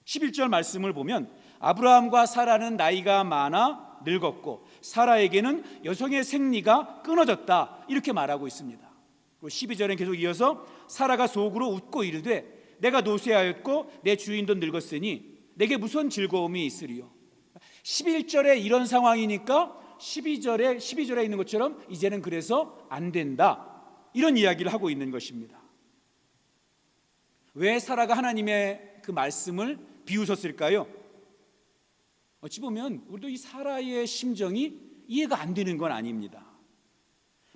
11절 말씀을 보면 아브라함과 사라는 나이가 많아 늙었고 사라에게는 여성의 생리가 끊어졌다 이렇게 말하고 있습니다. 그리고 12절엔 계속 이어서 사라가 속으로 웃고 이르되 내가 노쇠하였고 내 주인도 늙었으니 내게 무슨 즐거움이 있으리요. 11절에 이런 상황이니까 12절에 있는 것처럼 이제는 그래서 안 된다 이런 이야기를 하고 있는 것입니다. 왜 사라가 하나님의 그 말씀을 비웃었을까요? 어찌 보면 우리도 이 사라의 심정이 이해가 안 되는 건 아닙니다.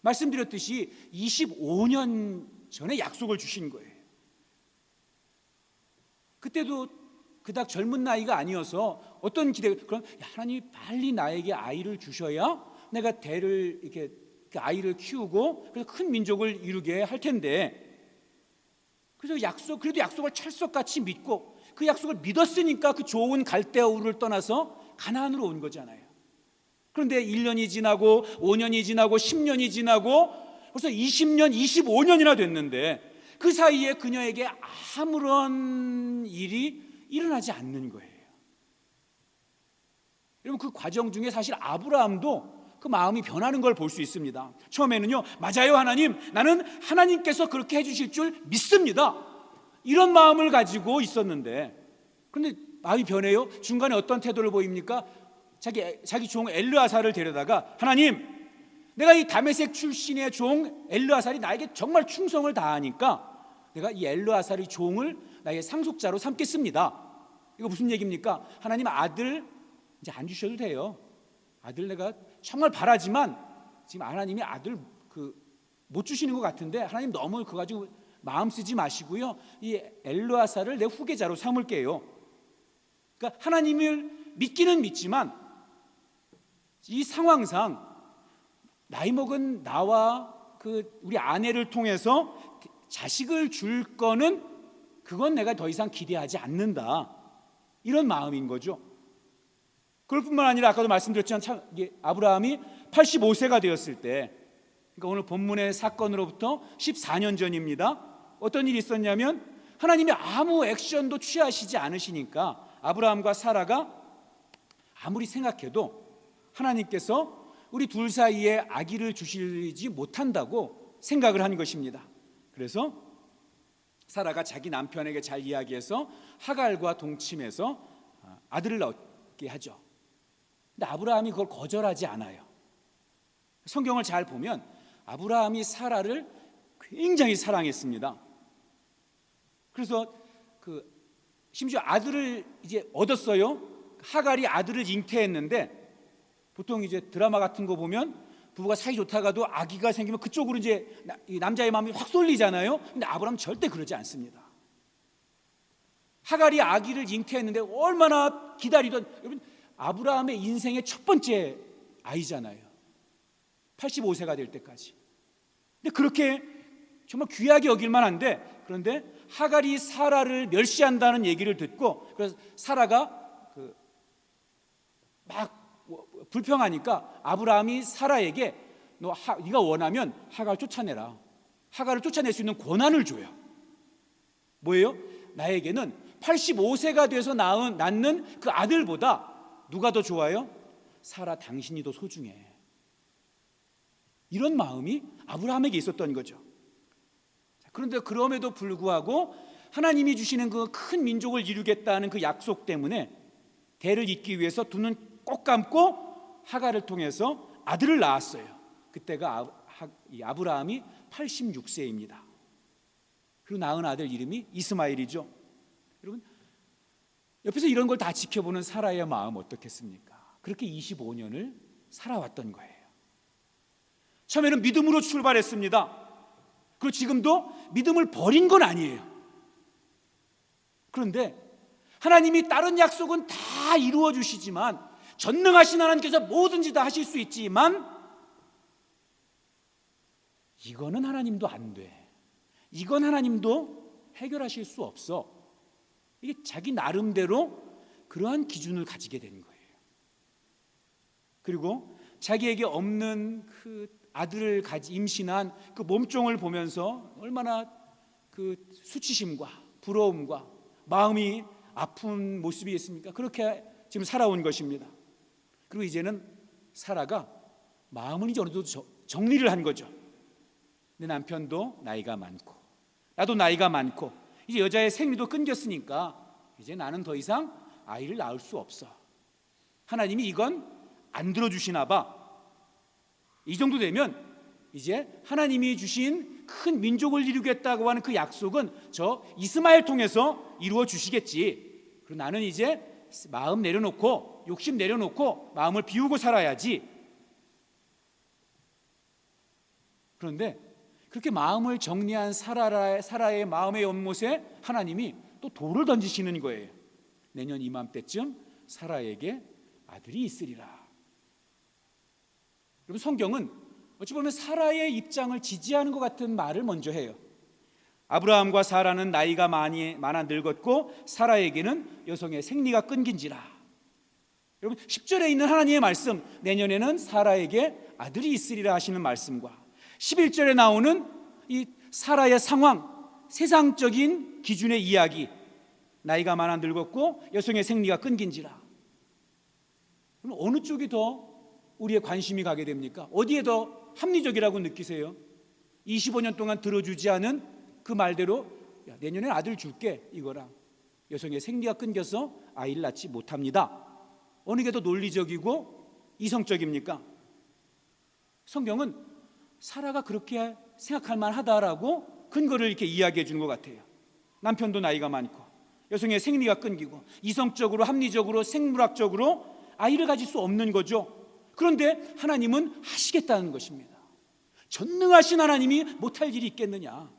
말씀드렸듯이 25년 전에 약속을 주신 거예요. 그때도 그닥 젊은 나이가 아니어서 어떤 기대, 그럼 하나님이 빨리 나에게 아이를 주셔야 내가 대를 이렇게 그 아이를 키우고 그래서 큰 민족을 이루게 할 텐데, 그래서 그래도 약속을 철석같이 믿고 그 약속을 믿었으니까 그 좋은 갈대아우를 떠나서 가나안으로 온 거잖아요. 그런데 1년이 지나고 5년이 지나고 10년이 지나고 벌써 20년, 25년이나 됐는데 그 사이에 그녀에게 아무런 일이 일어나지 않는 거예요. 여러분, 그 과정 중에 사실 아브라함도 그 마음이 변하는 걸 볼 수 있습니다. 처음에는요, 맞아요 하나님, 나는 하나님께서 그렇게 해주실 줄 믿습니다, 이런 마음을 가지고 있었는데, 그런데 마음이 변해요. 중간에 어떤 태도를 보입니까? 자기 종 엘르아살을 데려다가, 하나님, 내가 이 다메섹 출신의 종 엘르아살이 나에게 정말 충성을 다하니까 내가 이 엘르아살의 종을 나의 상속자로 삼겠습니다. 이거 무슨 얘기입니까? 하나님, 아들 이제 안 주셔도 돼요. 아들 내가 정말 바라지만 지금 하나님이 아들 못 주시는 것 같은데, 하나님 너무 그거 가지고 마음 쓰지 마시고요, 이 엘르아살을 내 후계자로 삼을게요. 그러니까 하나님을 믿기는 믿지만 이 상황상 나이 먹은 나와 우리 아내를 통해서 자식을 줄 거는 그건 내가 더 이상 기대하지 않는다, 이런 마음인 거죠. 그럴 뿐만 아니라 아까도 말씀드렸지만 아브라함이 85세가 되었을 때, 그러니까 오늘 본문의 사건으로부터 14년 전입니다. 어떤 일이 있었냐면, 하나님이 아무 액션도 취하시지 않으시니까 아브라함과 사라가 아무리 생각해도 하나님께서 우리 둘 사이에 아기를 주시지 못한다고 생각을 한 것입니다. 그래서 사라가 자기 남편에게 잘 이야기해서 하갈과 동침해서 아들을 얻게 하죠. 근데 아브라함이 그걸 거절하지 않아요. 성경을 잘 보면 아브라함이 사라를 굉장히 사랑했습니다. 그래서 심지어 아들을 이제 얻었어요. 하갈이 아들을 잉태했는데, 보통 이제 드라마 같은 거 보면 부부가 사이 좋다가도 아기가 생기면 그쪽으로 이제 남자의 마음이 확 쏠리잖아요. 근데 아브라함은 절대 그러지 않습니다. 하갈이 아기를 잉태했는데 얼마나 기다리던, 여러분, 아브라함의 인생의 첫 번째 아이잖아요. 85세가 될 때까지. 근데 그렇게 정말 귀하게 여길만 한데, 그런데 하갈이 사라를 멸시한다는 얘기를 듣고, 그래서 사라가 막 불평하니까 아브라함이 사라에게 네가 원하면 하갈 쫓아내라, 하갈을 쫓아낼 수 있는 권한을 줘요. 뭐예요? 나에게는 85세가 돼서 낳는 그 아들보다 누가 더 좋아요? 사라 당신이 더 소중해. 이런 마음이 아브라함에게 있었던 거죠. 그런데 그럼에도 불구하고 하나님이 주시는 그 큰 민족을 이루겠다는 그 약속 때문에 대를 잇기 위해서 두 눈 꼭 감고 하갈을 통해서 아들을 낳았어요. 그때가 이 아브라함이 86세입니다. 그리고 낳은 아들 이름이 이스마엘이죠. 여러분, 옆에서 이런 걸 다 지켜보는 사라의 마음 어떻겠습니까? 그렇게 25년을 살아왔던 거예요. 처음에는 믿음으로 출발했습니다. 그리고 지금도 믿음을 버린 건 아니에요. 그런데 하나님이 다른 약속은 다 이루어 주시지만, 전능하신 하나님께서 뭐든지 다 하실 수 있지만, 이거는 하나님도 안 돼, 이건 하나님도 해결하실 수 없어. 이게 자기 나름대로 그러한 기준을 가지게 된 거예요. 그리고 자기에게 없는 그 아들을 임신한 그 몸종을 보면서 얼마나 그 수치심과 부러움과 마음이 아픈 모습이겠습니까? 그렇게 지금 살아온 것입니다. 그리고 이제는 사라가 마음은 이제 어느 정도 정리를 한 거죠. 내 남편도 나이가 많고 나도 나이가 많고 이제 여자의 생리도 끊겼으니까 이제 나는 더 이상 아이를 낳을 수 없어. 하나님이 이건 안 들어주시나 봐. 이 정도 되면 이제 하나님이 주신 큰 민족을 이루겠다고 하는 그 약속은 저 이스마엘 통해서 이루어 주시겠지. 그리고 나는 이제 마음 내려놓고 욕심 내려놓고 마음을 비우고 살아야지. 그런데 그렇게 마음을 정리한 사라의 마음의 연못에 하나님이 또 돌을 던지시는 거예요. 내년 이맘때쯤 사라에게 아들이 있으리라. 여러분, 성경은 어찌 보면 사라의 입장을 지지하는 것 같은 말을 먼저 해요. 아브라함과 사라는 나이가 많아 늙었고 사라에게는 여성의 생리가 끊긴지라. 여러분, 10절에 있는 하나님의 말씀, 내년에는 사라에게 아들이 있으리라 하시는 말씀과 11절에 나오는 이 사라의 상황, 세상적인 기준의 이야기, 나이가 많아 늙었고 여성의 생리가 끊긴지라. 그럼 어느 쪽이 더 우리의 관심이 가게 됩니까? 어디에 더 합리적이라고 느끼세요? 25년 동안 들어주지 않은 그 말대로 야, 내년엔 아들 줄게, 이거랑 여성의 생리가 끊겨서 아이를 낳지 못합니다. 어느 게 더 논리적이고 이성적입니까? 성경은 사라가 그렇게 생각할 만하다라고 근거를 이렇게 이야기해 주는 것 같아요. 남편도 나이가 많고 여성의 생리가 끊기고 이성적으로 합리적으로 생물학적으로 아이를 가질 수 없는 거죠. 그런데 하나님은 하시겠다는 것입니다. 전능하신 하나님이 못할 일이 있겠느냐.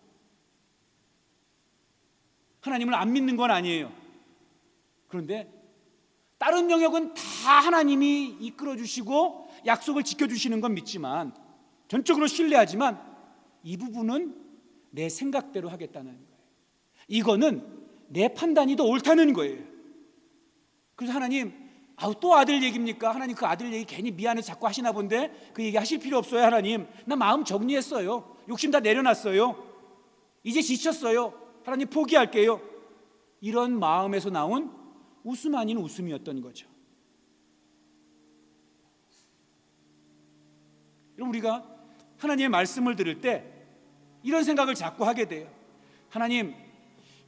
하나님을 안 믿는 건 아니에요. 그런데 다른 영역은 다 하나님이 이끌어 주시고 약속을 지켜주시는 건 믿지만, 전적으로 신뢰하지만 이 부분은 내 생각대로 하겠다는 거예요. 이거는 내 판단이 더 옳다는 거예요. 그래서 하나님, 또 아들 얘기입니까? 하나님, 그 아들 얘기 괜히 미안해서 자꾸 하시나 본데 그 얘기 하실 필요 없어요. 하나님, 나 마음 정리했어요. 욕심 다 내려놨어요. 이제 지쳤어요. 하나님, 포기할게요. 이런 마음에서 나온 웃음 아닌 웃음이었던 거죠. 여러분, 우리가 하나님의 말씀을 들을 때 이런 생각을 자꾸 하게 돼요. 하나님,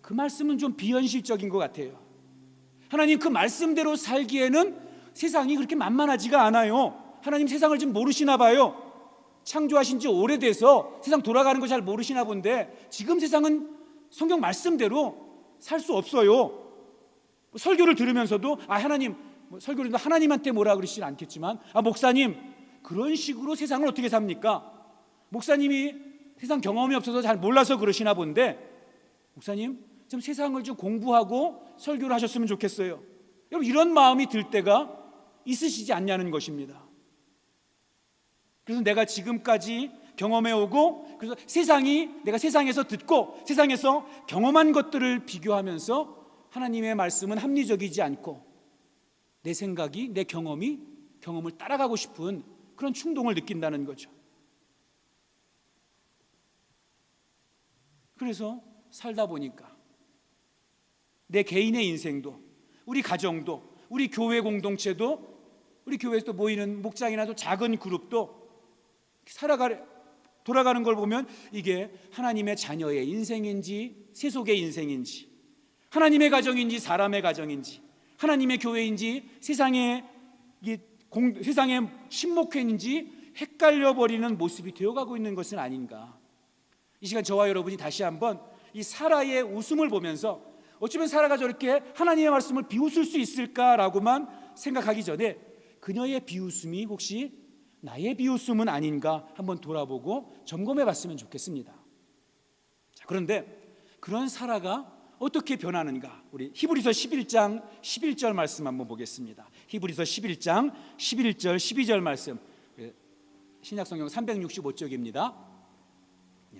그 말씀은 좀 비현실적인 것 같아요. 하나님, 그 말씀대로 살기에는 세상이 그렇게 만만하지가 않아요. 하나님, 세상을 좀 모르시나 봐요. 창조하신 지 오래돼서 세상 돌아가는 거 잘 모르시나 본데 지금 세상은 성경 말씀대로 살 수 없어요. 설교를 들으면서도 하나님, 설교를 하나님한테 뭐라 그러시진 않겠지만 목사님, 그런 식으로 세상을 어떻게 삽니까? 목사님이 세상 경험이 없어서 잘 몰라서 그러시나 본데 목사님, 좀 세상을 좀 공부하고 설교를 하셨으면 좋겠어요. 여러분, 이런 마음이 들 때가 있으시지 않냐는 것입니다. 그래서 내가 지금까지 경험해오고, 그래서 내가 세상에서 듣고 세상에서 경험한 것들을 비교하면서 하나님의 말씀은 합리적이지 않고 내 생각이, 내 경험을 따라가고 싶은 그런 충동을 느낀다는 거죠. 그래서 살다 보니까 내 개인의 인생도, 우리 가정도, 우리 교회 공동체도, 우리 교회에서 모이는 목장이나 또 작은 그룹도 돌아가는 걸 보면 이게 하나님의 자녀의 인생인지 세속의 인생인지, 하나님의 가정인지 사람의 가정인지, 하나님의 교회인지 세상의 신목회인지 헷갈려 버리는 모습이 되어가고 있는 것은 아닌가. 이 시간 저와 여러분이 다시 한번 이 사라의 웃음을 보면서 어쩌면 사라가 저렇게 하나님의 말씀을 비웃을 수 있을까라고만 생각하기 전에 그녀의 비웃음이 혹시 나의 비웃음은 아닌가 한번 돌아보고 점검해 봤으면 좋겠습니다. 자, 그런데 그런 사라가 어떻게 변하는가? 우리 히브리서 11장 11절 말씀 한번 보겠습니다. 히브리서 11장 11절 12절 말씀, 신약성경 365쪽입니다.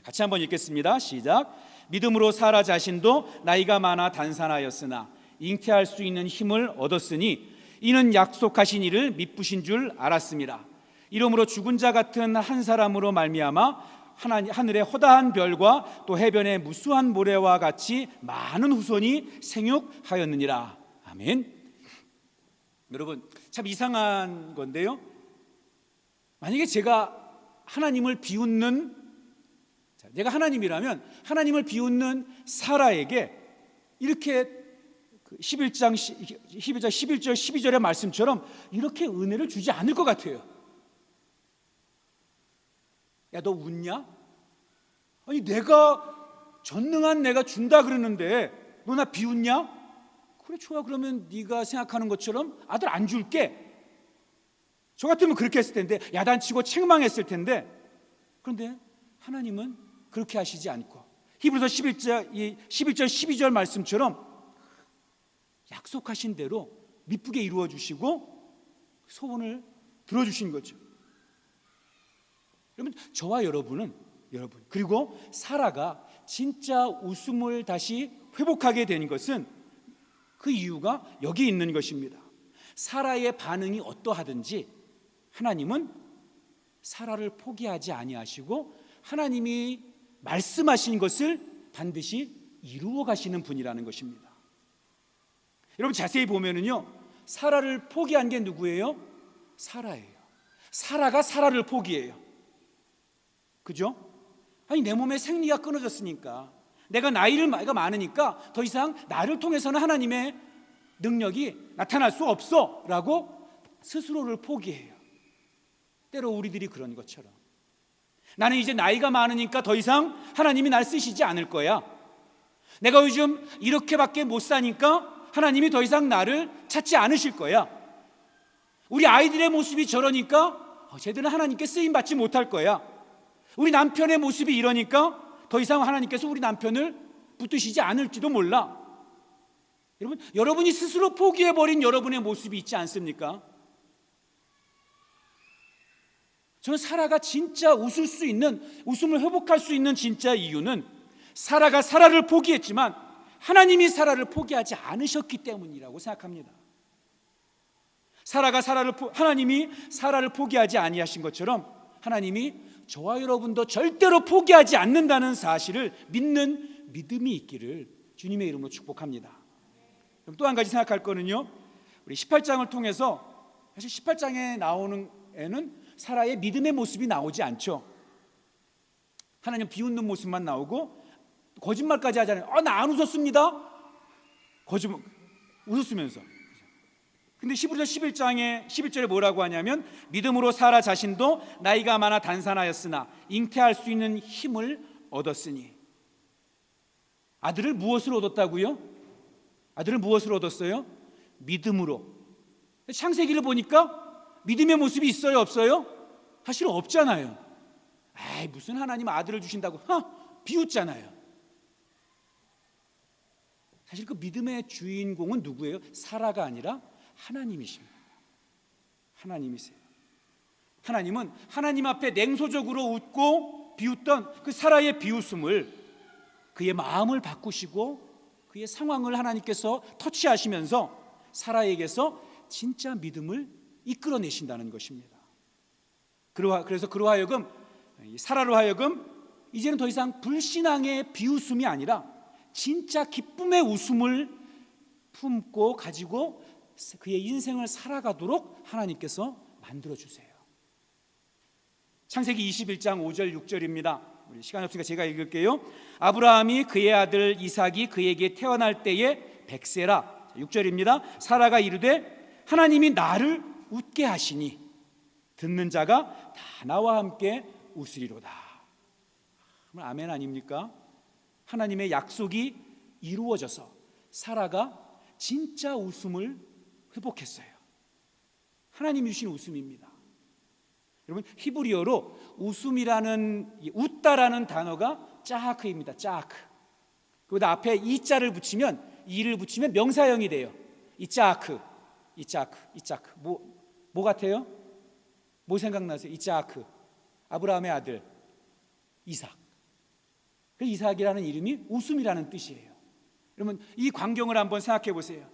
같이 한번 읽겠습니다. 시작. 믿음으로 사라 자신도 나이가 많아 단산하였으나 잉태할 수 있는 힘을 얻었으니 이는 약속하신 이를 미쁘신 줄 알았습니다. 이러므로 죽은 자 같은 한 사람으로 말미암아 하늘의 허다한 별과 또 해변의 무수한 모래와 같이 많은 후손이 생육하였느니라. 아멘. 여러분, 참 이상한 건데요, 만약에 제가 하나님을 비웃는, 내가 하나님이라면 하나님을 비웃는 사라에게 이렇게 11장 11절 12절의 말씀처럼 이렇게 은혜를 주지 않을 것 같아요. 야, 너 웃냐? 아니, 내가 전능한 내가 준다 그러는데 너 나 비웃냐? 그래, 좋아. 그러면 네가 생각하는 것처럼 아들 안 줄게. 저 같으면 그렇게 했을 텐데, 야단치고 책망했을 텐데. 그런데 하나님은 그렇게 하시지 않고 히브리서 11절 12절 말씀처럼 약속하신 대로 미쁘게 이루어 주시고 소원을 들어주신 거죠. 여러분, 저와 여러분 그리고 사라가 진짜 웃음을 다시 회복하게 된 것은 그 이유가 여기 있는 것입니다. 사라의 반응이 어떠하든지 하나님은 사라를 포기하지 아니하시고 하나님이 말씀하신 것을 반드시 이루어 가시는 분이라는 것입니다. 여러분, 자세히 보면은요, 사라를 포기한 게 누구예요? 사라예요. 사라가 사라를 포기해요. 그죠? 아니, 내 몸에 생리가 끊어졌으니까, 내가 나이가 많으니까 더 이상 나를 통해서는 하나님의 능력이 나타날 수 없어 라고 스스로를 포기해요. 때로 우리들이 그런 것처럼, 나는 이제 나이가 많으니까 더 이상 하나님이 날 쓰시지 않을 거야. 내가 요즘 이렇게밖에 못 사니까 하나님이 더 이상 나를 찾지 않으실 거야. 우리 아이들의 모습이 저러니까 쟤들은 하나님께 쓰임받지 못할 거야. 우리 남편의 모습이 이러니까 더 이상 하나님께서 우리 남편을 붙드시지 않을지도 몰라. 여러분이 스스로 포기해버린 여러분의 모습이 있지 않습니까? 저는 사라가 진짜 웃음을 회복할 수 있는 진짜 이유는 사라가 사라를 포기했지만 하나님이 사라를 포기하지 않으셨기 때문이라고 생각합니다. 하나님이 사라를 포기하지 아니하신 것처럼 하나님이 저와 여러분도 절대로 포기하지 않는다는 사실을 믿는 믿음이 있기를 주님의 이름으로 축복합니다. 그럼 또 한 가지 생각할 거는요, 우리 18장을 통해서 사실 18장에 나오는 애는 사라의 믿음의 모습이 나오지 않죠. 하나님 비웃는 모습만 나오고 거짓말까지 하잖아요. 나 안 웃었습니다. 거짓말 웃었으면서. 근데 히브리서 11장의 11절에 뭐라고 하냐면, 믿음으로 사라 자신도 나이가 많아 단산하였으나 잉태할 수 있는 힘을 얻었으니. 아들을 무엇으로 얻었다고요? 아들을 무엇으로 얻었어요? 믿음으로. 창세기를 보니까 믿음의 모습이 있어요, 없어요? 사실 없잖아요. 무슨 하나님 아들을 주신다고 비웃잖아요. 사실 그 믿음의 주인공은 누구예요? 사라가 아니라 하나님이십니다. 하나님이세요. 하나님은 하나님 앞에 냉소적으로 웃고 비웃던 그 사라의 비웃음을, 그의 마음을 바꾸시고 그의 상황을 하나님께서 터치하시면서 사라에게서 진짜 믿음을 이끌어내신다는 것입니다. 그래서 그로 하여금, 사라로 하여금 이제는 더 이상 불신앙의 비웃음이 아니라 진짜 기쁨의 웃음을 품고 가지고 그의 인생을 살아가도록 하나님께서 만들어 주세요. 창세기 21장 5절 6절입니다. 우리 시간이 없으니까 제가 읽을게요. 아브라함이 그의 아들 이삭이 그에게 태어날 때에 백세라. 6절입니다. 사라가 이르되 하나님이 나를 웃게 하시니 듣는 자가 다 나와 함께 웃으리로다. 그럼 아멘 아닙니까? 하나님의 약속이 이루어져서 사라가 진짜 웃음을 회복했어요. 하나님이 주신 웃음입니다. 여러분, 히브리어로 웃음이라는, 웃다라는 단어가 짜크입니다. 짜크. 그보다 앞에 이자를 붙이면, 이를 붙이면 명사형이 돼요. 이짜크. 뭐 같아요? 뭐 생각나세요? 이짜크. 아브라함의 아들 이삭. 그 이삭이라는 이름이 웃음이라는 뜻이에요. 여러분, 이 광경을 한번 생각해 보세요.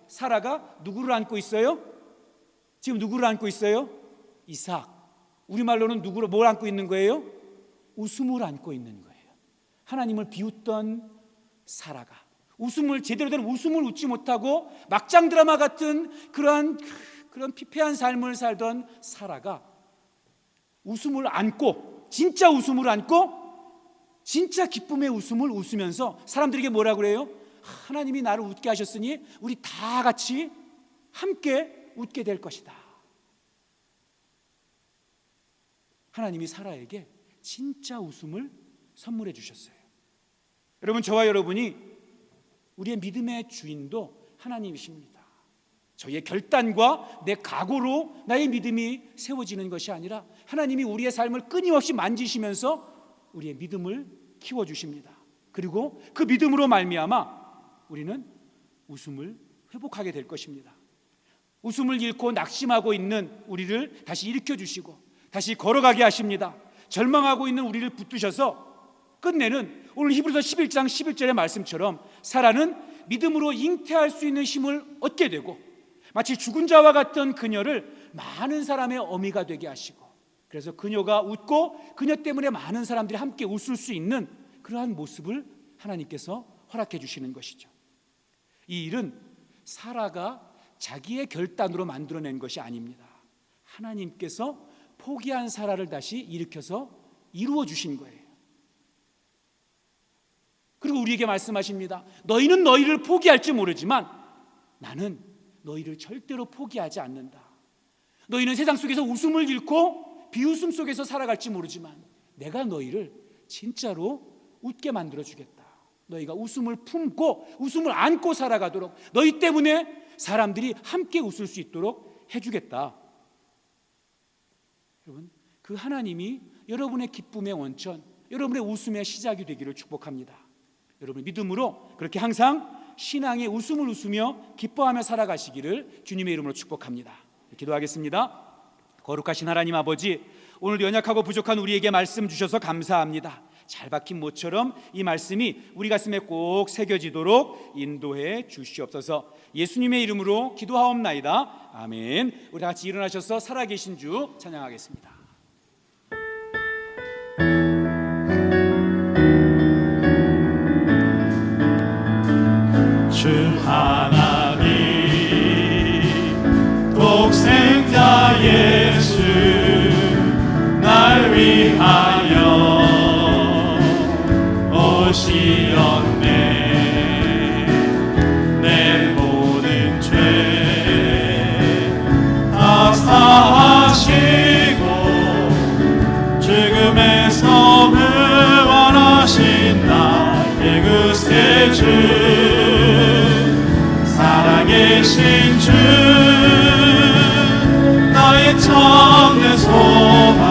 사라가 누구를 안고 있어요? 지금 누구를 안고 있어요? 이삭. 우리말로는 뭘 안고 있는 거예요? 웃음을 안고 있는 거예요. 하나님을 비웃던 사라가 제대로 된 웃음을 웃지 못하고 막장 드라마 같은 그런 피폐한 삶을 살던 사라가 웃음을 안고, 진짜 웃음을 안고 진짜 기쁨의 웃음을 웃으면서 사람들에게 뭐라고 그래요? 하나님이 나를 웃게 하셨으니 우리 다 같이 함께 웃게 될 것이다. 하나님이 사라에게 진짜 웃음을 선물해 주셨어요. 여러분, 저와 여러분이 우리의 믿음의 주인도 하나님이십니다. 저희의 결단과 내 각오로 나의 믿음이 세워지는 것이 아니라 하나님이 우리의 삶을 끊임없이 만지시면서 우리의 믿음을 키워주십니다. 그리고 그 믿음으로 말미암아 우리는 웃음을 회복하게 될 것입니다. 웃음을 잃고 낙심하고 있는 우리를 다시 일으켜주시고 다시 걸어가게 하십니다. 절망하고 있는 우리를 붙드셔서 끝내는 오늘 히브리서 11장 11절의 말씀처럼 사라는 믿음으로 잉태할 수 있는 힘을 얻게 되고 마치 죽은 자와 같던 그녀를 많은 사람의 어미가 되게 하시고, 그래서 그녀가 웃고 그녀 때문에 많은 사람들이 함께 웃을 수 있는 그러한 모습을 하나님께서 허락해 주시는 것이죠. 이 일은 사라가 자기의 결단으로 만들어낸 것이 아닙니다. 하나님께서 포기한 사라를 다시 일으켜서 이루어 주신 거예요. 그리고 우리에게 말씀하십니다. 너희는 너희를 포기할지 모르지만 나는 너희를 절대로 포기하지 않는다. 너희는 세상 속에서 웃음을 잃고 비웃음 속에서 살아갈지 모르지만 내가 너희를 진짜로 웃게 만들어 주겠다. 너희가 웃음을 품고 웃음을 안고 살아가도록, 너희 때문에 사람들이 함께 웃을 수 있도록 해주겠다. 여러분, 그 하나님이 여러분의 기쁨의 원천, 여러분의 웃음의 시작이 되기를 축복합니다. 여러분, 믿음으로 그렇게 항상 신앙의 웃음을 웃으며 기뻐하며 살아가시기를 주님의 이름으로 축복합니다. 기도하겠습니다. 거룩하신 하나님 아버지, 오늘 연약하고 부족한 우리에게 말씀 주셔서 감사합니다. 잘 박힌 못처럼 이 말씀이 우리 가슴에 꼭 새겨지도록 인도해 주시옵소서. 예수님의 이름으로 기도하옵나이다. 아멘. 우리 다 같이 일어나셔서 살아계신 주 찬양하겠습니다. 주 하나님 독생자 예수 날 위하여 오시었네. 내 모든 죄 다 사하시고 죽음에서 부활하신 나의 구세주, 살아계신 주, 나의 참된 소망,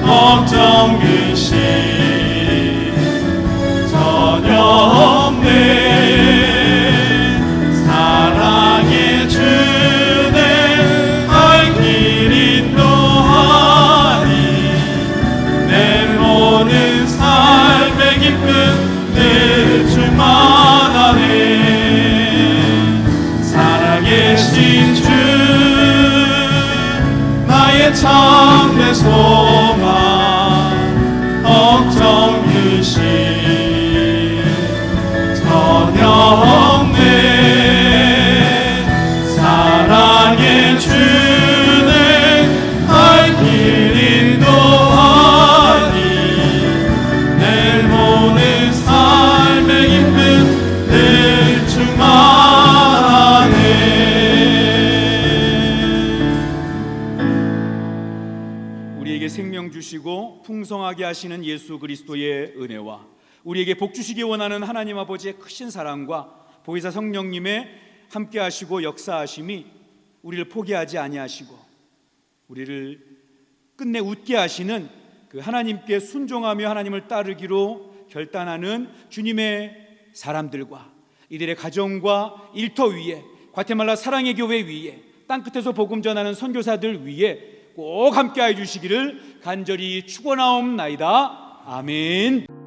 걱정 근심 전혀 없네. 사랑의 주내 알 길 인도하니 내 모든 삶의 기쁨 늘 충만하네. 살아계신 주, 나의 참된 소망, 걱정 주시고 풍성하게 하시는 예수 그리스도의 은혜와 우리에게 복 주시기 원하는 하나님 아버지의 크신 사랑과 보혜사 성령님의 함께 하시고 역사하심이 우리를 포기하지 아니하시고 우리를 끝내 웃게 하시는 그 하나님께 순종하며 하나님을 따르기로 결단하는 주님의 사람들과 이들의 가정과 일터 위에, 과테말라 사랑의 교회 위에, 땅끝에서 복음 전하는 선교사들 위에 꼭 함께해 주시기를 간절히 축원하옵나이다. 아멘.